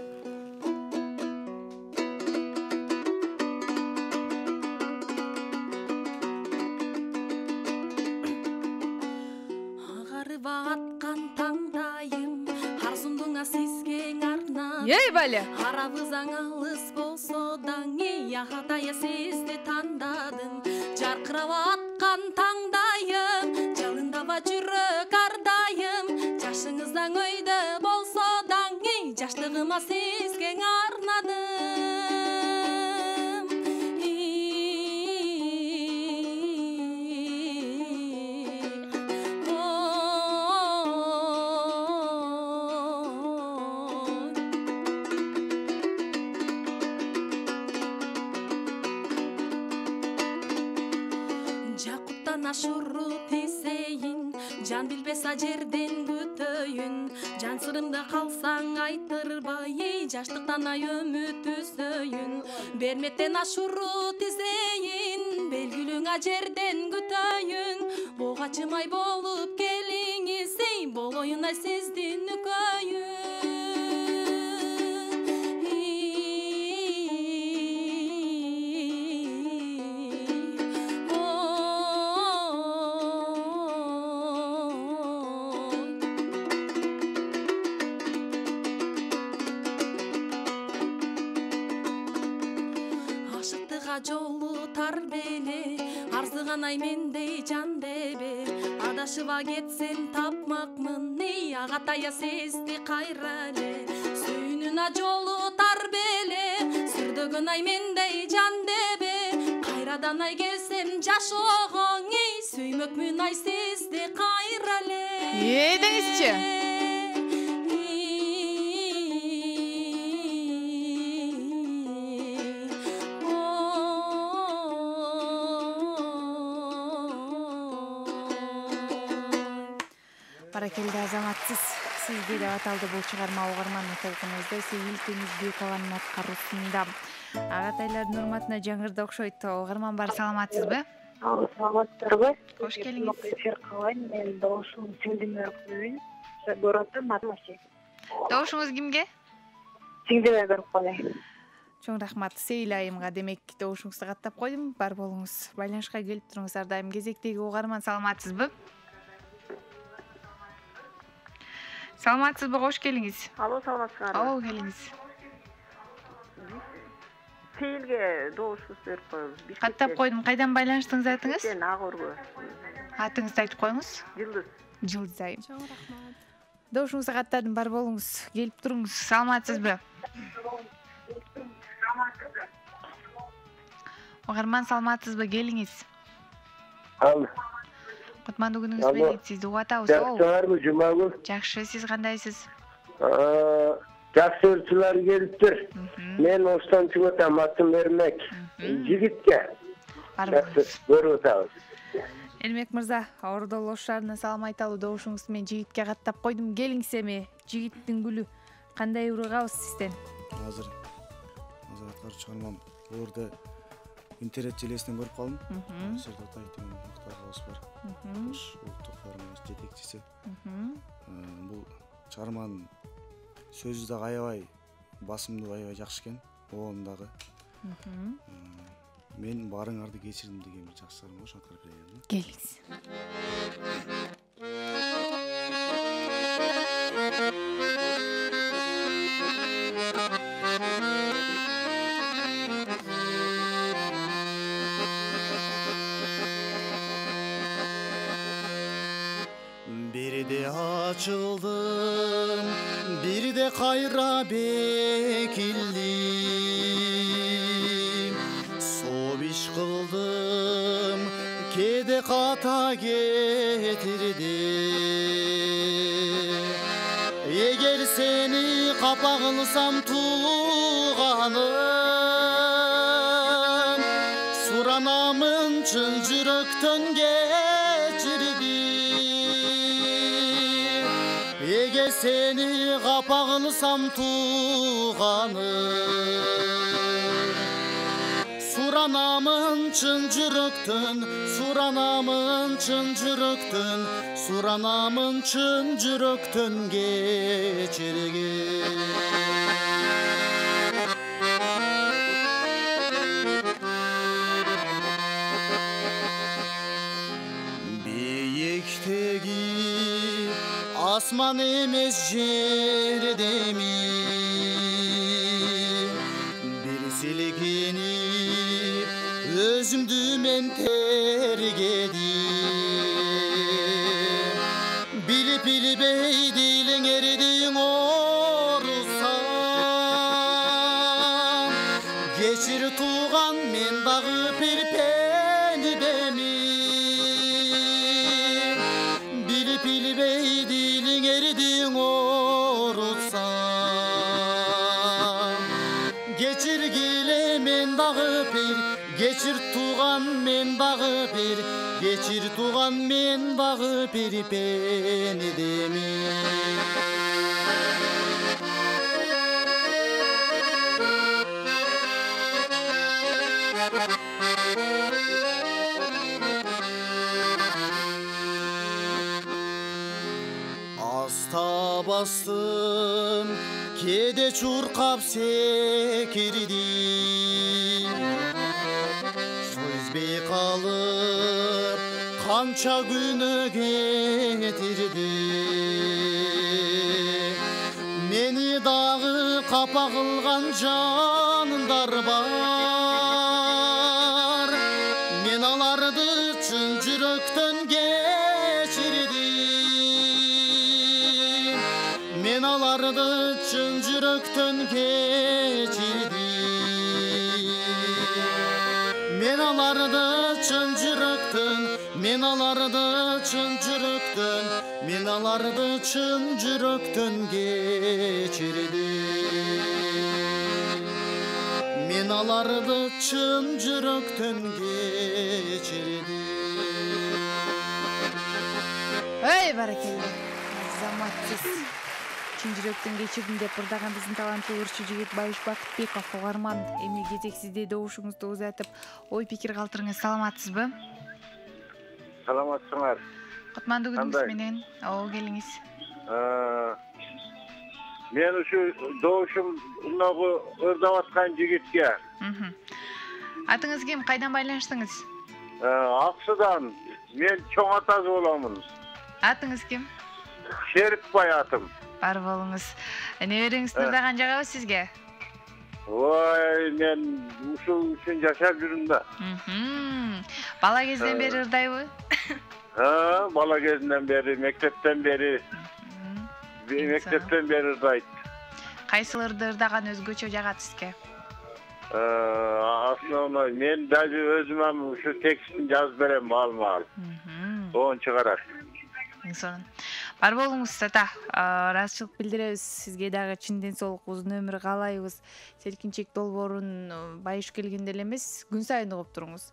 Аткан таңдайым арзумдуңа сизге арнап. Ей бале. Арабыз алыс болсо даңы ягатая сизди тандадым. Жаркырап аткан таңдайым жалындаба жүрөк ардайым. Жашыңыздан өйдө болсо даңы жаштыгыма сизге арнадым. Ашуру тесейин, жан билбес ажерден күтөйүн. Жан сырымда калсаң айтырбай, жаштыктан ай өмүт үзөйүн. Берметтен ашуру тесейин, белгилүүң ажерден күтөйүн. Буга чымай болуп келиңиз, болоюн ай сиздин үкөйүн. Жолу тар беле, арзыган ай мендей жан дебе. Адашыба кетсем тапмакмын, агатая сезди кайра эле. Сүйүнүн жолу тар беле, сүрдөгөн ай мендей жан дебе. Кайрадан ай келсем жашоғоң ей, сөймөкмүн ай сизди кайра эле. Деңизчи. Баракелде азаматсыз. Сизге деп аталды бул чыгарма угарман толкунубузда Сейил Теңиз Бекованын аткаруусунда. Агатайлардын урматына жаңырды окшойт. Угарман бар, саламатсызбы? Саламатсызбы? Кош келиңиз. Эфир кылайын. Мен добушум Сиңдибай Күйүн. Городдон Матмаши. Добушуңуз кимге? Сиңдибай Күйүн. Чоң рахмат. Сейил айымга демек добушуңузду каттап койдум. Бар болуңуз. Байланышка келип туруңуз. Ар дайым кезектеги угарман, саламатсызбы? Саламатсызбы, кош келиңиз. Алло, саламатсызбы? Алло, келиңиз. Сейилге добушубузду берип коебуз. Каттап койдум. Кайдан байланыштыңыз айтыңыз? Биштен Агорго. Атыңызды айтып коюңуз. Жылдыз. Жылдыз айым. Чоң рахмат. Добушуңузду каттадым, бар болуңуз. Келип туруңуз. Саламатсызбы? Угарман, саламатсызбы? Келиңиз. Ал. Кутмандуу күнүңүз менен сизди угатабыз. Жакшыбы, жумагүл? Жакшы, сиз кандайсыз? Жакшы ырчылар келиптир. Мен оштон чыгып атам, атым Эрмек. Жигитке. Көрүп атабыз. Эрмек мырза, Ордол Ош шаарына салам айталуу, добушуңузду мен Жигитке каттап койдум. Келиңиз эми, Жигиттин гүлү. Кандай урагабыз сизден? Азыр аткаруу чыгармам. Ордо интернет желесинен көрүп калдым. Сердотай деген Муктар агабыз бар. Ош улуттук форумунун жетекчиси. Бул чыгарманын сөзү да аябай, басымдуу аябай жакшы экен. Оон дагы. Мен баарыңарды кечирдим деген бир жакшы чыгарма ошо аткарып берейин. Келиңиз. Birde açıldım, bir de kayra bekildim. Sobiş kıldım, kede kata getirdi. Eğer seni kapağılsam tuğanım, suranamın çın cüröktön geçirdi. Ege seni kapağılsam tuğanım, suranamın çın cüröktön, suranamın çın cüröktön, suranamın çın cüröktön geçirgen. Asman emez yerde mi? Bir silkinip özümdü men terk edip, bilip bilip eydilin erdin orusan. Geçir tuğan men dağı perpeni demi, bilip bilip eydilin erdin orusan. Geçir gile men dağı per, geçir tuğan men dağı per, geçir tuğan men dağı perpeni demi. Asta bastım, kede çurkap sekirdi. Sözbey kalıp kança günü getirdi. Meni dağı kapağılgan canlar var. Men alardı çın cüröktön geçirdim. Men alardı çın cüröktön geçirdim. Men alardı чын жүрөктөн, мен аларды чын жүрөктөн, мен аларды чын жүрөктөн кечирдим. Мен аларды чын жүрөктөн кечирдим. Эй, баракелде. Заматсыз. Чын жүрөктөн кечирдим деп ырдаган биздин таланттуу ырчы жигит Байыш Бакытбеков угарман. Эми кезек сизде добушуңузду узатып, ой пикир калтырыңыз. Саламатсызбы? Саламатсыңар. Кутмандуу күнүңүз менен. Оо, келиңиз. Мен ушу добушум мынагы ырдап аткан жигитке. Атыңыз ким? Кайдан байланыштыңыз? Аксыдан. Мен чоң атасы боламын. Атыңыз ким? Шерипбай атым. Бар болуңуз. Небериңизди ырдаган жагабы сизге? Ой, мен ушул үчүн жашап жүрүм да. Бала кезден бери ырдайбы? Бала кезинен бери, мектептен бери ырдайт. Кайсыл ырды ырдаган өзгөчө жагат сизге? Основной мен даже өзүм ушу текстин жазып берем мал. Оон чыгарат. Бар болуңуз ата. Ыраазычылык билдиребиз. Сизге дагы чын ден соолук, узун өмүр каалайбыз. Селкинчек долбоорун байыш келгенде эле эмес, күн сайын угуп туруңуз.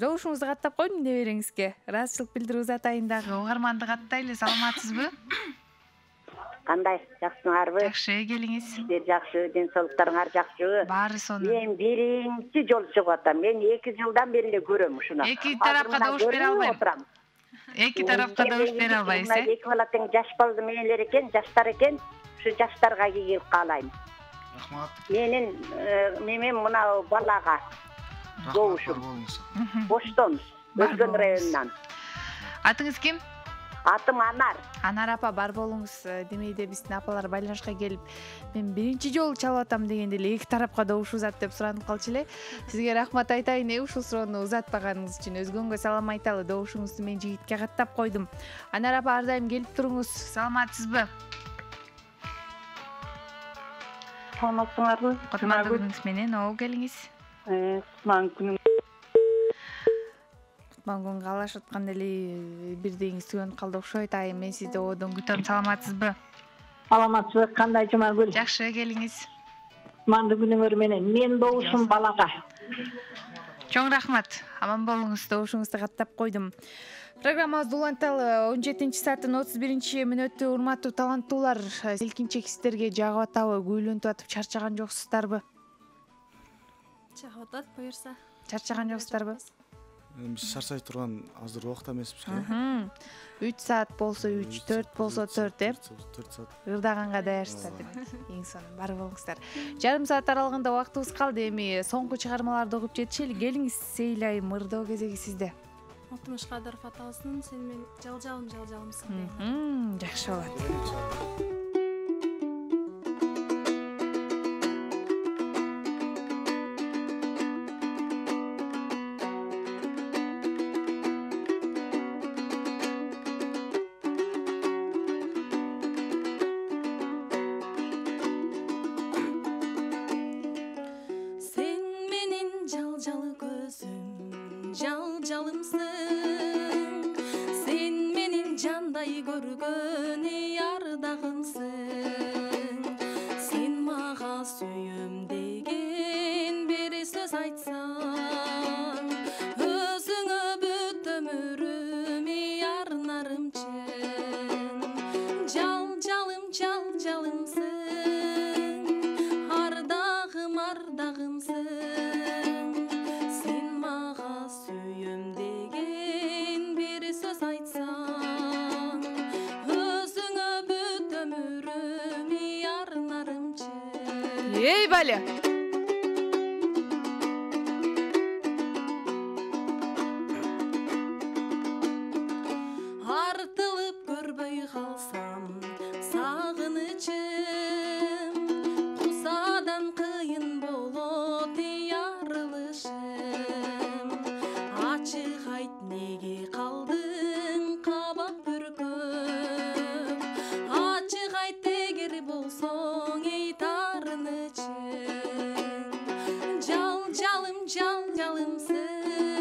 Добушуңузду каттап койдум небериңизге. Ыраазычылык билдирип атайын дагы. Угарманды каттайлы. Саламатсызбы? Кандай, жакшысыңарбы? Жакшы, келиңиз. Сиздер жакшы, ден соолуктарыңар жакшыбы? Баары сонун. Мен биринчи жолу чыгып атам. Мен 2 жылдан бери эле көрөм ушуну. Эки тарапка добуш бере албайм. Эки тарапка добуш бере албайсыз, э? Эки бала тең жаш балды менелер экен, жаштар экен. Ушу жаштарга кийип каалайм. Рахмат. Менин немен мына балага добушум. Боштон, Өзгөн районунан. Атыңыз ким? Атым Анар. Анар апа, бар болуңуз. Демейде биздин апалар байланышка келип, мен биринчи жолу чалып атам дегенде эле эки тарапка добуш узат деп суранып калчу эле. Сизге рахмат айтайын, ушул суроону узатпаганыңыз үчүн. Өзгөнгө салам айталы. Добушуңузду мен жигитке каттап койдум. Анар апа, ар дайым келип туруңуз. Саламатсызбы? Саламатсыңарбы? Кутмандуу күнүңүз менен. Оо, келиңиз. Кутмандуу күнүң. Мангон каалашып атканда эле бирдеңиз түгөнүп калды окшойт. Мен сизди одон күтөм. Саламатсызбы? Саламатсызбы? Кандай Жумагүл? Жакшы, келиңиз. Кутмандуу күнүңөр менен. Мен добушум балага. Чоң рахмат. Аман болуңуз. Добушуңузду каттап койдум. Программабыз уланталы 17-сааттын 31-мүнөтү. Урматтуу таланттуулар, селкинчек сиздерге жагып атабы, күүлөнтүп атып чарчаган жоксуздарбы? Жагып атат, буюрса. Чарчаган жоксуздарбы? Биз шарчай турган азыр убакта эмеспиз. 3 саат болсо 3, 4 болсо 4 деп. 4 саат. Ырдаганга даярсыздар деп. Эң сонун бар болуңуздар. Жарым саат аралыгында убактыбыз калды. Эми соңку чыгармаларды угуп жетишели. Келиңиз, Сейлайым ырдоо кезеги сизде. Алтымыш Кадыров атабыздын Сен мен жалжалымсың. Жакшы болот. Эй, Валя! Артылып көрбөй калсам сагынычым, кусадан кыйын болот ярылышым. Ачык айт, неге калдың кабак бүркөп? Ачык айт, эгер болсоң эй тарынычым. Жалымсың,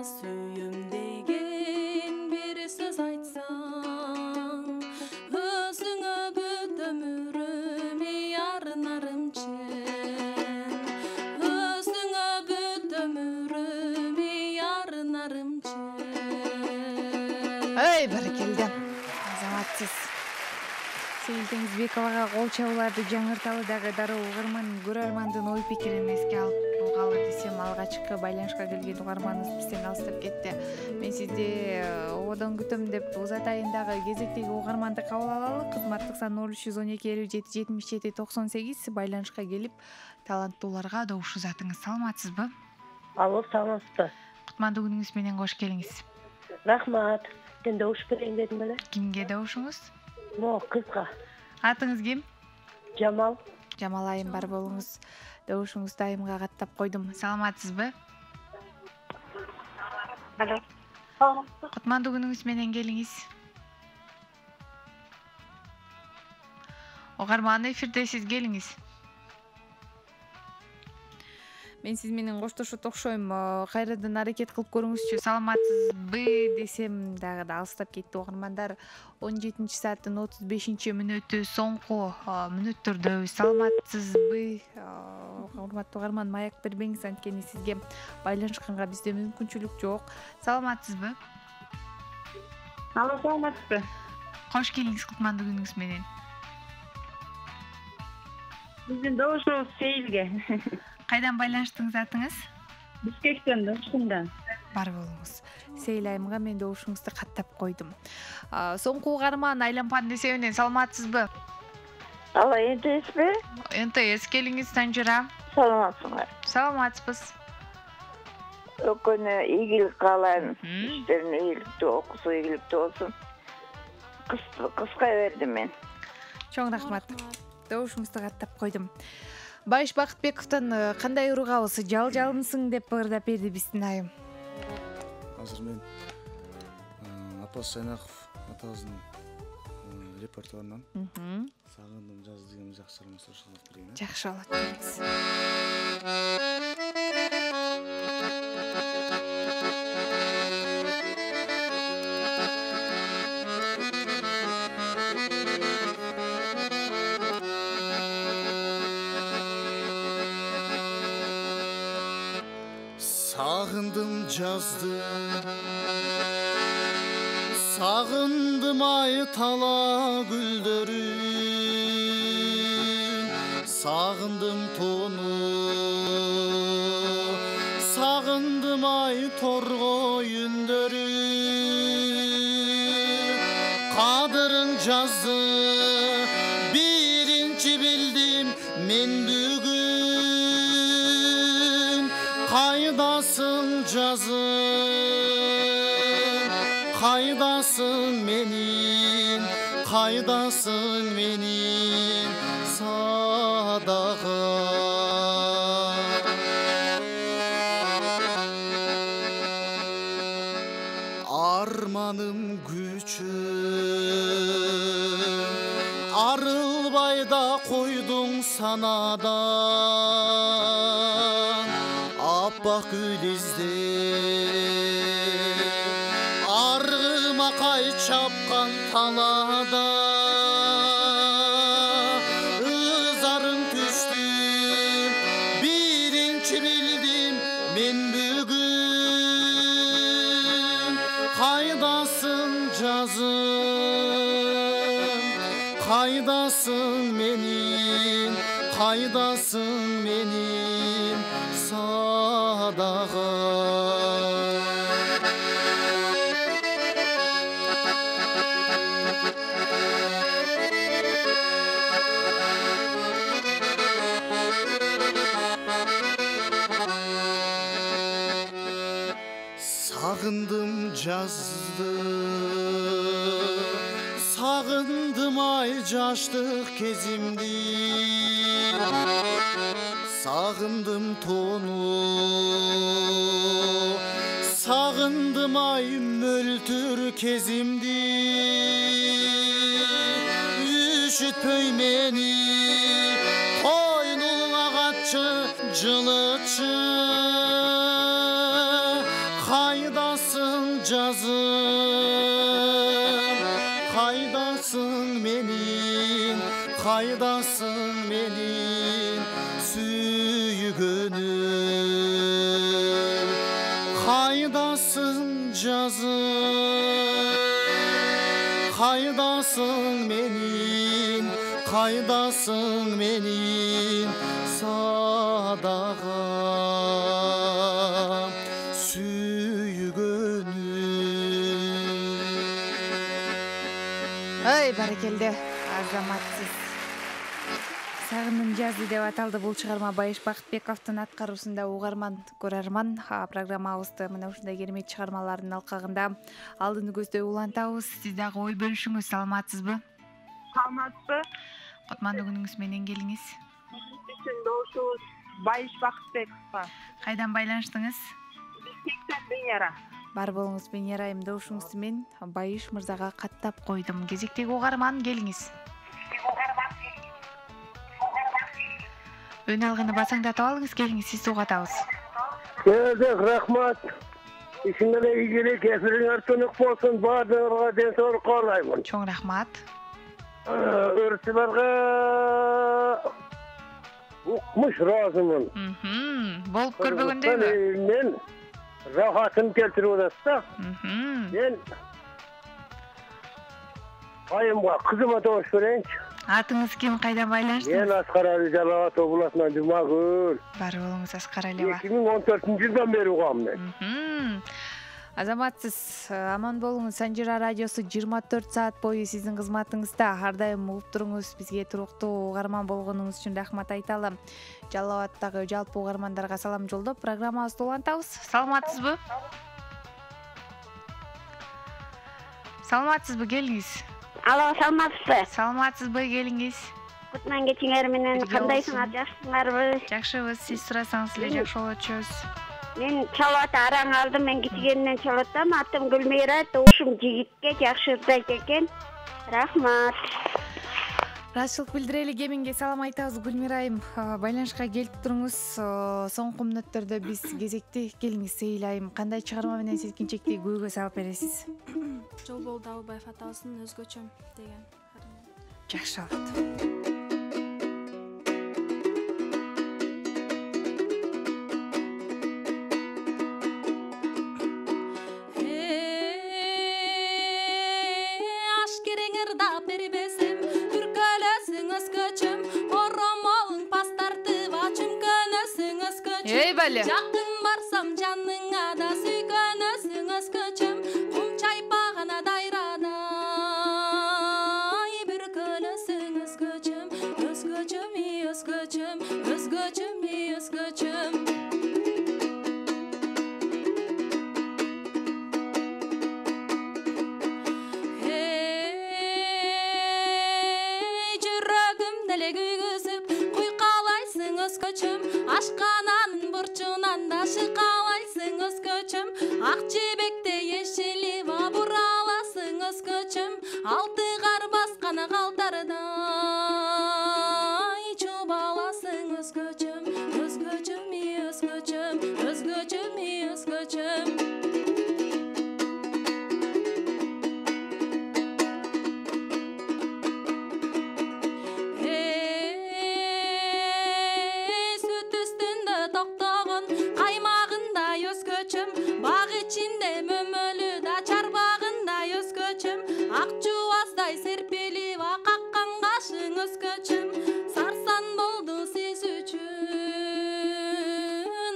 сүйем деген bir сөз айтсаң, өзіңе бүт өміріме арнарымчын, өзіңе бүт өміріме арнарымчын. Ой, баракелді. Азаматсыз. Сейил Теңизбековага кол чабууларды жаңырталыдагы дароо угарман көрөрмандын ой пикирин эске алып калгалы десем, алгачкы байланышка келген угарманыбыз бизден алыстап кетти. Мен сизди ободон күтөм деп Узат айындагы кезектеги угарманды кабыл алалы. Кызматтык сан 0312577798 байланышка келип, таланттууларга добуш узатыңыз. Саламатсызбы? Алло, саламатсызбы? Кутмандуу күнүңүз менен кош келиңиз. Рахмат. Мен добуш берейин дедим эле. Кимге добушуңуз? Кызга. Атыңыз ким? Жамал. Жамал айым, бар болуңуз. Добушуңузду айымга каттап койдум. Саламатсызбы? Алло. Кутмандуу күнүңүз менен келиңиз. Угарман эфирдесиз, келиңиз. Мен сиз менен коштошот окшойм. Кайрадан аракет кылып көрүңүзчү. Саламатсызбы десем дагы да алыстап кетти угармандар. 17-сааттын 35-мүнөтү соңку мүнөттөрдөбүз. Саламатсызбы? Урматтуу угарман, маяк бербеңиз, анткени сизге байланышканга бизде мүмкүнчүлүк жок. Саламатсызбы? Алло, саламатсызбы? Кош келиңиз кутмандуу күнүңүз менен. Биздин добушубуз Сейилге. Кайдан байланыштыңыз, атыңыз? Бишкектен, Ушкундан. Бар болуңуз. Сейил айымга мен добушуңузду каттап койдум. Соңку угарман Айлампан десебинен саламатсызбы? Алло, НТС-пи? НТС, келиңиз Санжира. Саламатсыңар. Саламатсызбыз. Өкөнө ийгилик каалайм. Иштерине ийгиликтүү, окуусу ийгиликтүү болсун. Кыска бердим мен. Чоң рахмат. Добушуңузду каттап койдум. Байыш Бакытбековдон кандай уругабыз? Жал-жалымсың деп ырдап берди биздин айым. Азыр мен Апас Сайнаков атабыздын репертуарынан Сагындым жаз деген жакшы арман сошолот берейин. Жакшы болот, бериңиз. Sağındım жазды, sağındım ay tala güllerin, sağındım tonu, sağındım ay torgoyunların, kadırın жазды, birinci bildim men bugün, kaydasın жазым, kaydasın menin, kaydasın menin sadağım. Armanım güçüm, arılbay da koydun sanadan, appak gülizde argıma kay çapkan talada, ızarım düştü birinci bildim men bugün, kaydasın жазым, kaydasın menin, kaydasın menin sadağım. Sağındım жазды, sağındım ay жаштык кезимди, sağındım tonu, sağındım ay mөлтүр кезимди, üşütpөй meni koynuna katçı, жылытчы, Кайдасың жазым, кайдасың менин, кайдасың менин сүйгөнүм. Кайдасың жазым, кайдасың менин, кайдасың менин садагам сүйгөнүм. Ой, баракелде, азаматсыз. Сагындым жазды деп аталды бул чыгарма Байыш Бакытбековдун аткаруусунда угарман, көрөрман программабызды мына ушундай керемет чыгармалардын алкагында алдыны көздөй улантабыз. Сиз дагы ой бөлүшүңүз, саламатсызбы? Саламатсызбы? Кутмандуу күнүңүз менен келиңиз. Биздин дошубуз Байыш Бакытбековго. Кайдан байланыштыңыз? Бишкектен Бенера. Бар болуңуз, Бенера айым, добушуңузду мен Байыш мырзага каттап койдум. Кезектеги угарман, келиңиз. Өн алгыны басаңдатып алыңыз, келиңиз, сизди угатабыз. Рахмат. Ишиңер ийгилик, эфириңер тынык болсун, баардыгыңарга ден соолук каалаймын. Чоң рахмат. Өрчүлөргө укмуш ыраазымын. Болуп көрбөгөндөйбү? Мен рахатын келтирип атасыз да. Мен айымга, кызыма добуш берейинчи. Атыңыз ким, кайдан байланыштыңыз? Мен Аскар Али, Жалал Абад областынан Жумагүл. Бар болуңуз, Аскар Алиева. 2014-жылдан бери угам мен. Азаматсыз, аман болуңуз. Санжира радиосу 24 саат бою сиздин кызматыңызда. Ар дайым угуп туруңуз. Бизге туруктуу угарман болгонуңуз үчүн рахмат айталы. Жалал Абадтагы жалпы угармандарга салам жолдоп, программабызды улантабыз. Саламатсызбы? Саламатсызбы, келиңиз. Алло, саламатсызбы? Саламатсызбы, келиңиз. Кутман кечиңер менен кандайсыңар, жакшысыңарбы? Жакшыбыз, сиз сурасаңыз эле жакшы болот чөз. Мен чалат араң алдым, мен кичигенинен чалаттам, атым Гүлмира, добушум жигитке жакшы ырдайт экен. Рахмат. Ыраазычылык билдирели, кеминге салам айтабыз. Гүлмира айым, байланышка келип туруңуз. Соңку мүнөттөрдө биз кезекти, келиңиз Сейил айым. Кандай чыгарма менен сеткинчекти көйгө салып бересиз? Жолбол Дабылбаев атабыздын өзгөчөм деген. Жакшы болот. Жақын барсам жаныңа да сүйкөнөсүң өзгөчөм, кум чайпагана дайрада бүркөлөсүң өзгөчөм, өзгөчөм, өзгөчөм, өзгөчөм, өзгөчөм. Жүрөгүм деле күйгүзүп, куйкалайсың өзгөчөм, ашкананын бурчунан да шыкалайсың өзгөчөм, ак жебекте ешелип бураласың өзгөчөм, алты кар баскан калтарда чубаласың өзгөчөм, өзгөчөм, өзгөчөм, өзгөчөм, өзгөчөм. Баг ичинде мөмөлү да чарбагында өзгөчөм, ак жуаздай серпилип каккан кашың өзгөчөм, сарсан болду сиз үчүн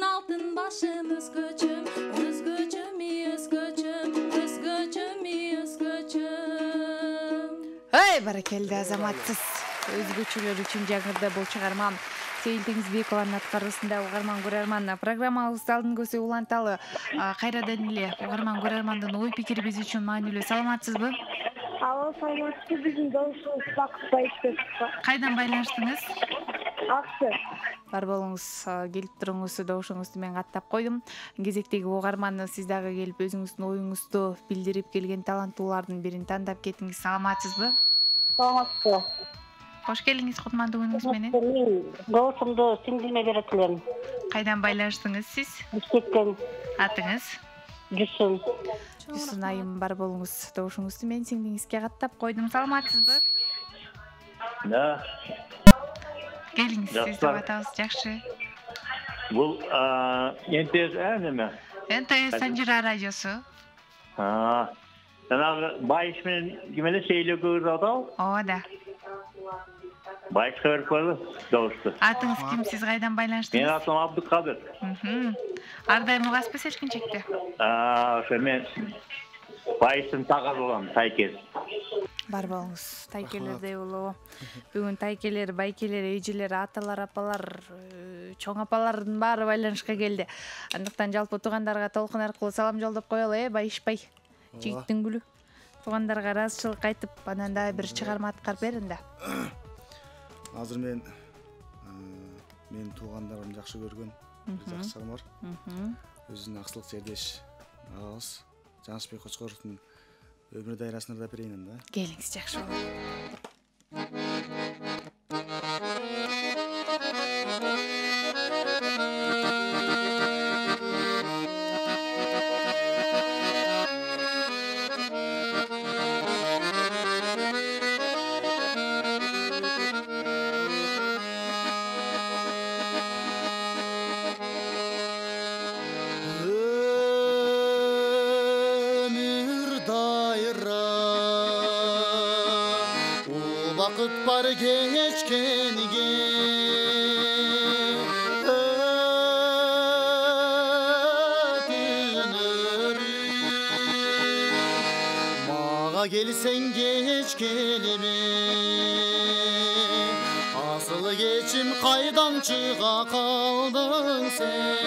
алтын башым өзгөчөм, өзгөчөм, өзгөчөм, өзгөчөм, өзгөчөм. Ой, баракелде, азаматсыз. Өзгөчөлөр үчүн жаңырды бул чыгарма. Сейил Теңизбекованын аткаруусунда угарман көрөрман программабызды алдын көздөй уланталы. Кайрадан эле угарман көрөрмандын ой пикири биз үчүн маанилүү. Саламатсызбы? Алло, саламатсызбы, биздин досубуз Бакытбек. Кайдан байланыштыңыз? Аксы. Бар болуңуз, келип туруңуз, добушуңузду мен каттап койдум. Кезектеги угарман, сиз дагы келип өзүңүздүн оюңузду билдирип келген таланттуулардын бирин тандап кетиңиз. Саламатсызбы? Саламатсызбы. Кош келиңиз, кутмандуу күнүңүз менен. Добушумду сиңдиме берет элем. Кайдан байланыштыңыз сиз? Бишкектен. Атыңыз? Жусун айым бар болуңуз. Добушуңузду мен сиңдиңизге каттап койдум. Саламатсызбы? Да. Келиңиз, сиз деп атабыз, жакшы. Бул НТС неме? НТС Санжира радиосу. Жанагы байыш менен кимеле сейлөө көрүп атабы? Ооба да. Байыш көрүп койду, добушту. Атыңыз ким, сиз кайдан байланыштыңыз? Мен атым Абдыкадыр. Ар дайым угасызбы селкинчекте? Ошо мен байыштын тагы болом, тайкез. Бар болуңуз. Тайкелердей болобу. Бүгүн тайкелер, байкелер, эжелер, аталар, апалар, чоң апалардын баары байланышка келди. Андыктан жалпы туугандарга толкун аркылуу салам жолдоп коелу, байышпай. Жигиттин гүлү. Туугандарга ыраазычылык айтып, анан да бир чыгарма аткарып берин да. Азыр мен туугандарым жакшы көргөн жакшы чагым бар. Өзүнүн аксылык сердеш агабыз Жанышбек Кочкоровдун өмүр дайрасын ырдап берейин да. Келиңиз, жакшы болот. Бар кечкенге мага келсең кеч келеме асыл кечим кайдан чыга калдың сен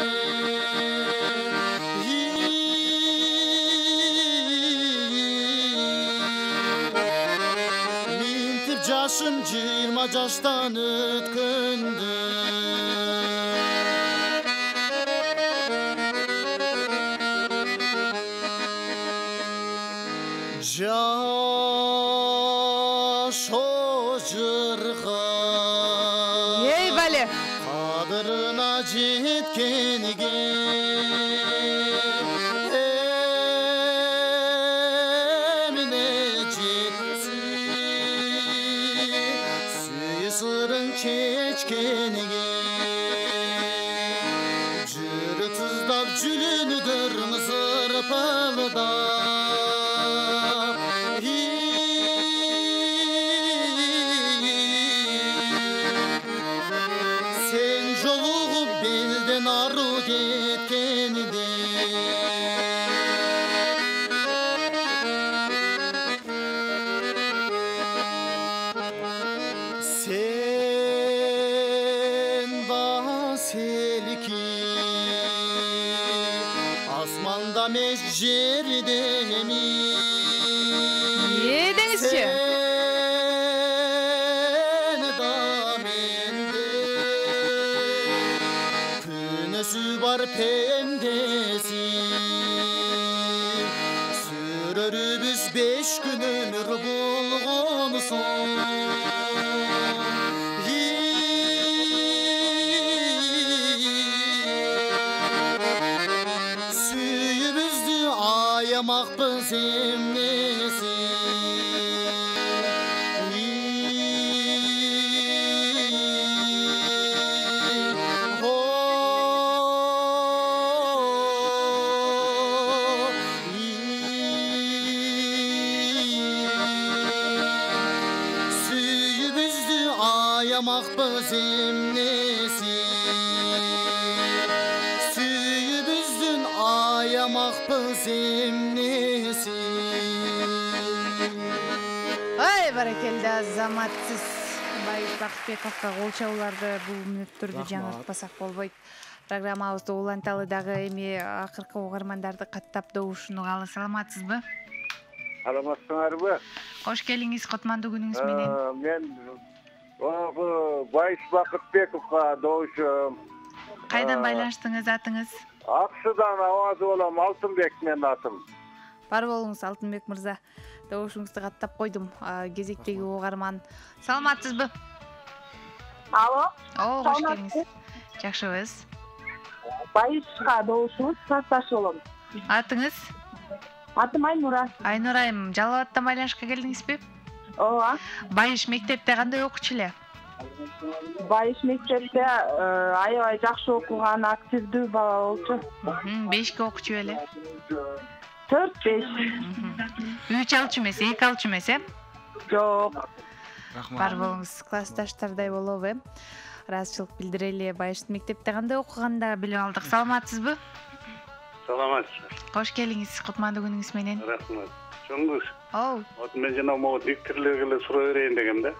Жашым 20 жаштан өткөндө Жашо жырга Ей бале кадырына жеткенге Kechkeniga Jürü tızlap jülünüdür mızırpalda Sen joluğup belden arı ketkenide Asmanda mecerde mi? Yedinizçi. Sen da mende Künesi var pendesi Sürörübüz 5 gün ömür bulgunsun Ayamakbız emnesi Süyübüzdü ayamakbız emnesi Süyübüzdün ayamakbız emnesi Ай, баракелде, азаматсыз Байыз Бакытбековго кол чабууларды бул мүнөттөрдү жаңыртпасак болбойт. Программабызды уланталыдагы эми акыркы угармандарды каттап добушууну каалы. Саламатсызбы? Саламатсыңарбы? Кош келиңиз, котмандуу күнүңүз менен. Мен Байыз Бакытбековго добушум. Кайдан байланыштыңыз, атыңыз? Аксыдан авазы болом, Алтынбек менин атым. Бар болуңуз, Алтынбек мырза. Добушуңузду каттап койдум. Кезектеги угарман. Саламатсызбы? Алло. О, кош келиңиз. Жакшыбыз. Байышка добушуңуз катташ болом. Атыңыз? Атым Айнура. Айнура айым, Жалал абадтан байланышка келдиңизби? Ооба. Байыш мектепте кандай окуучу эле? Байыш мектепте аябай жакшы окуган, активдүү бала болчу. 5ке окуучу эле? 4-5. 3 алчу эмес, 2 алчу эмес, э? Жок. Бар болуңуз, классташтардай болобу, э? Ыраазычылык билдирели. Байыш мектепте кандай окуганда билип алдык. Саламатсызбы? Саламатсыз. Кош келиңиз, кутмандуу күнүңүз менен. Рахмат. Чоңгуз. Оу. Мен жана могу диктерлерге эле суроо берейин дегем да.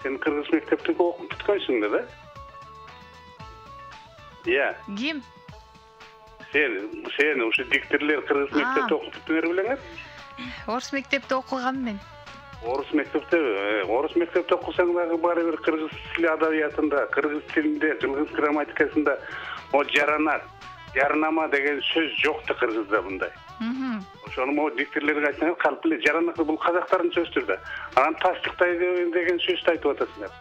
Сен кыргыз мектептин окуп бүткөнсүң да? Иә. Ким? Сен ушу диктерлер кыргыз мектепте окуп бүттүңөр белеңер? Орус мектепте окугам мен. Орус мектепте окусаң дагы баары бир кыргыз тили адабиятында, кыргыз тилинде, кыргыз грамматикасында о жарнама деген сөз жок да кыргызда мындай. Ошону могу диктерлерге айтсаңар, калп эле жаранакы бул казактардын сөздөр да. Анан тастыктай деген сөздү айтып атасыңар.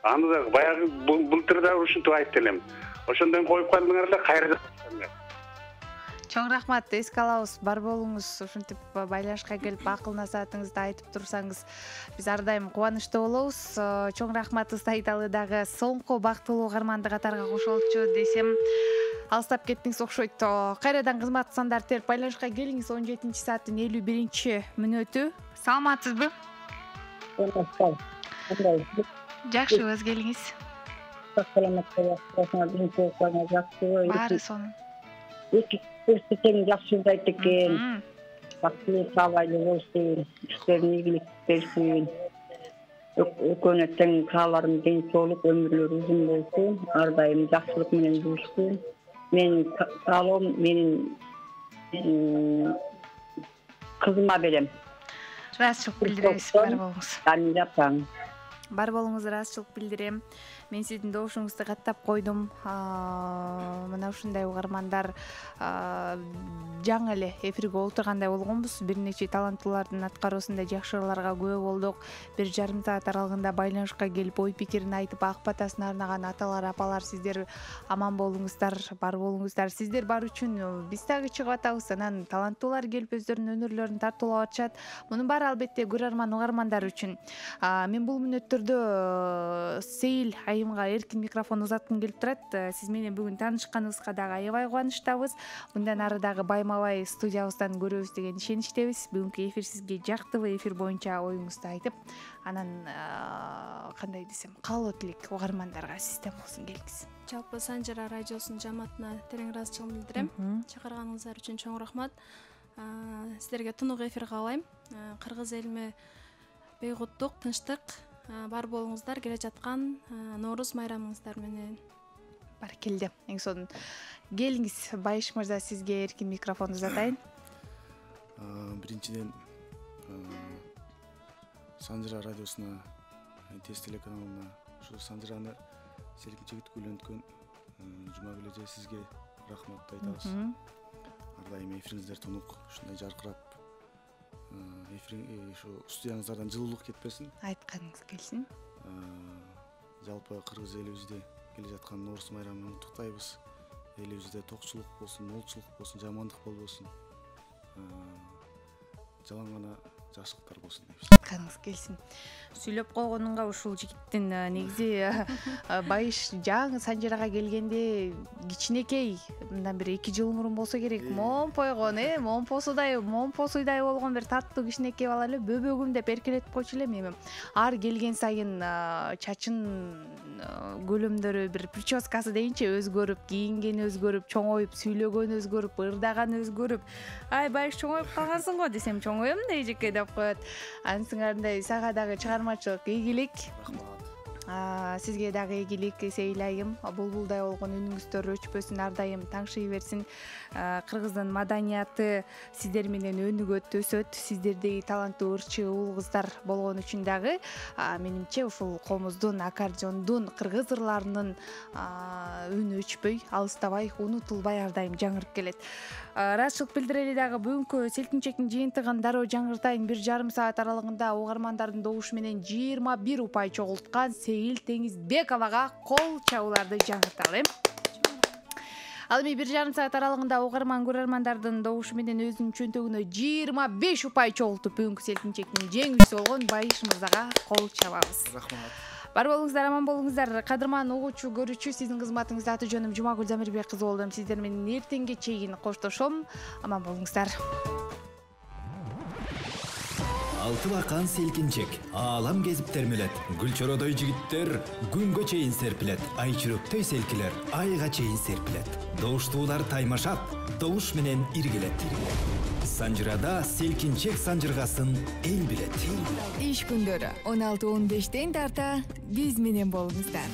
Аны да баягы былтыр да ушинтип айтып элем. Ошондон коюп калдыңар эле, кайра. Чоң рахмат, эске алабыз. Бар болуңуз, ушинтип байланышка келип акыл насаатыңызды айтып турсаңыз, биз ар дайым кубанычтуу болобуз. Чоң рахматыбызды айталы дагы соңку бактылуу угарманды катарга кошолчу десем, алыстап кеттиңиз окшойт. Кайрадан кызматтуу сандар терип байланышка келиңиз. 17-сааттын 51-мүнөтү. Саламатсызбы? Жакшыбыз, келиңиз. Баары сонун. Көрсөтөң жакшы айт экен. Бактылуу сабайлуу болсун, иштерине ийгилик берсин. Экөөнө тең кааларым ден соолук, өмүрлөрү узун болсун. Ар дайым жакшылык менен жүрүшсүн. Менин каалоом менин кызыма берем. Ыраазычылык билдиребиз, бар болуңуз. Жапаң. Бар болуңуз, ыраазычылык билдирем. Мен сиздин добушуңузду каттап койдум. Мына ушундай угармандар жаңы эле эфирге олтургандай болгонбуз. Бир нече таланттуулардын аткаруусунда жакшы ырларга күбө болдук. 1,5 саат аралыгында байланышка келип, ой пикирин айтып, ак батасын арнаган аталар, апалар, сиздер аман болуңуздар, бар болуңуздар. Сиздер бар үчүн биз дагы чыгып атабыз. Анан таланттуулар келип өздөрүнүн өнөрлөрүн тартуулап атышат. Мунун баары албетте көрөрман угармандар үчүн. Мен бул мүнөттөрдө Сейил айымга эркин микрофон узаткым келип турат. Сиз менен бүгүн таанышканыбызга дагы аябай кубанычтабыз. Мындан ары дагы байма-бай студиябыздан көрөбүз деген ишеничтебиз. Бүгүнкү эфир сизге жактыбы? Эфир боюнча оюңузду айтып, анан кандай десем, каалоо тилек угармандарга сизден болсун, келиңиз. Жалпы Санжара радиосунун жамаатына терең ыраазычылыгымды билдирем. Чакырганыңыздар үчүн чоң рахмат. Сиздерге тунук эфир каалайм. Кыргыз элиме бейгуттук, тынчтык бар болуңуздар, келе жаткан Нооруз майрамыңыздар менен. Баркелде. Эң сонун. Келиңиз, Байыш мырза, сизге эркин микрофон узатайын. Биринчиден Санжара радиосуна, НТС телеканалына, ушу Санжараны селкинчегит күйлөнткөн Жумагүл эже, сизге рахмат айтабыз. Ар дайым эфириңиздер тунук, ушундай жаркырап, ушу студияңыздардан жылуулук кетпесин. Айтканыңыз келсин. Жалпы кыргыз элибизде келе жаткан Нооруз майрамын куттуктайбыз. Элибизде токчулук болсун, молчулук болсун, жамандык болбосун. Жалаң гана жакшылыктар болсун дейбиз. Айтканыңыз келсин. Сүйлөп койгонунга ушул жигиттин негизи Байыш жаңы Санжарага келгенде кичинекей, мындан бир 2 жыл мурун болсо керек, момпойгон, момпосудай болгон бир таттуу кичинекей бала эле, бөбөгүм деп эркелетип койчу элем эми. Ар келген сайын чачын көлөмдөрү, бир прическасы дейинчи өзгөрүп, кийингени өзгөрүп, чоңоюп, сүйлөгөнү өзгөрүп, ырдаганы өзгөрүп. Ай, Байыш чоңоюп калгансың го десем, чоңоюм да эжеке деп коет. Анысыңарындай сага дагы чыгармачылык ийгилик. Сизге дагы ийгилик, Сейил айым. Булбулдай болгон үнүңүздөр өчпөсүн, ар дайым таңшый берсин. Кыргыздын маданияты сиздер менен өнүгөт, өсөт. Сиздердей таланттуу ырчы уул кыздар болгон үчүн дагы менимче ушул комуздун, аккордеондун, кыргыз ырларынын үнү өчпөй, алыстабай, унутулбай ар дайым жаңырып келет. Ыраазычылык билдирели дагы бүгүнкү селкинчектин жыйынтыгын дароо жаңыртайын. 1,5 саат аралыгында угармандардын добушу менен 21 упай чогулткан Сейил Теңизбековага кол чабууларды жаңырталы. Ал эми 1,5 саат аралыгында угарман көрөрмандардын добушу менен өзүнүн чөнтөгүнө 25 упай чогултуп бүгүнкү селкинчектин жеңүүчүсү болгон Байыш мырзага кол чабабыз. Рахмат. Бар болуңуздар, аман болуңуздар. Кадырман угуучу, көрүүчү, сиздин кызматыңызда аты-жөнүм Жумагүл Замирбек кызы болдум. Сиздер менен эртеңге чейин коштошом. Аман болуңуздар. Алты бакан селкинчек, аалам кезип термелет. Гүлчородой жигиттер күнгө чейин серпилет. Айчүрөктөй селкилер айга чейин серпилет. Добуштуулар таймашат, добуш менен иргилет. Санжырада селкинчек санжыргасын эл билет. Иш күндөрү 16-15 тарта биз менен болуңуздар.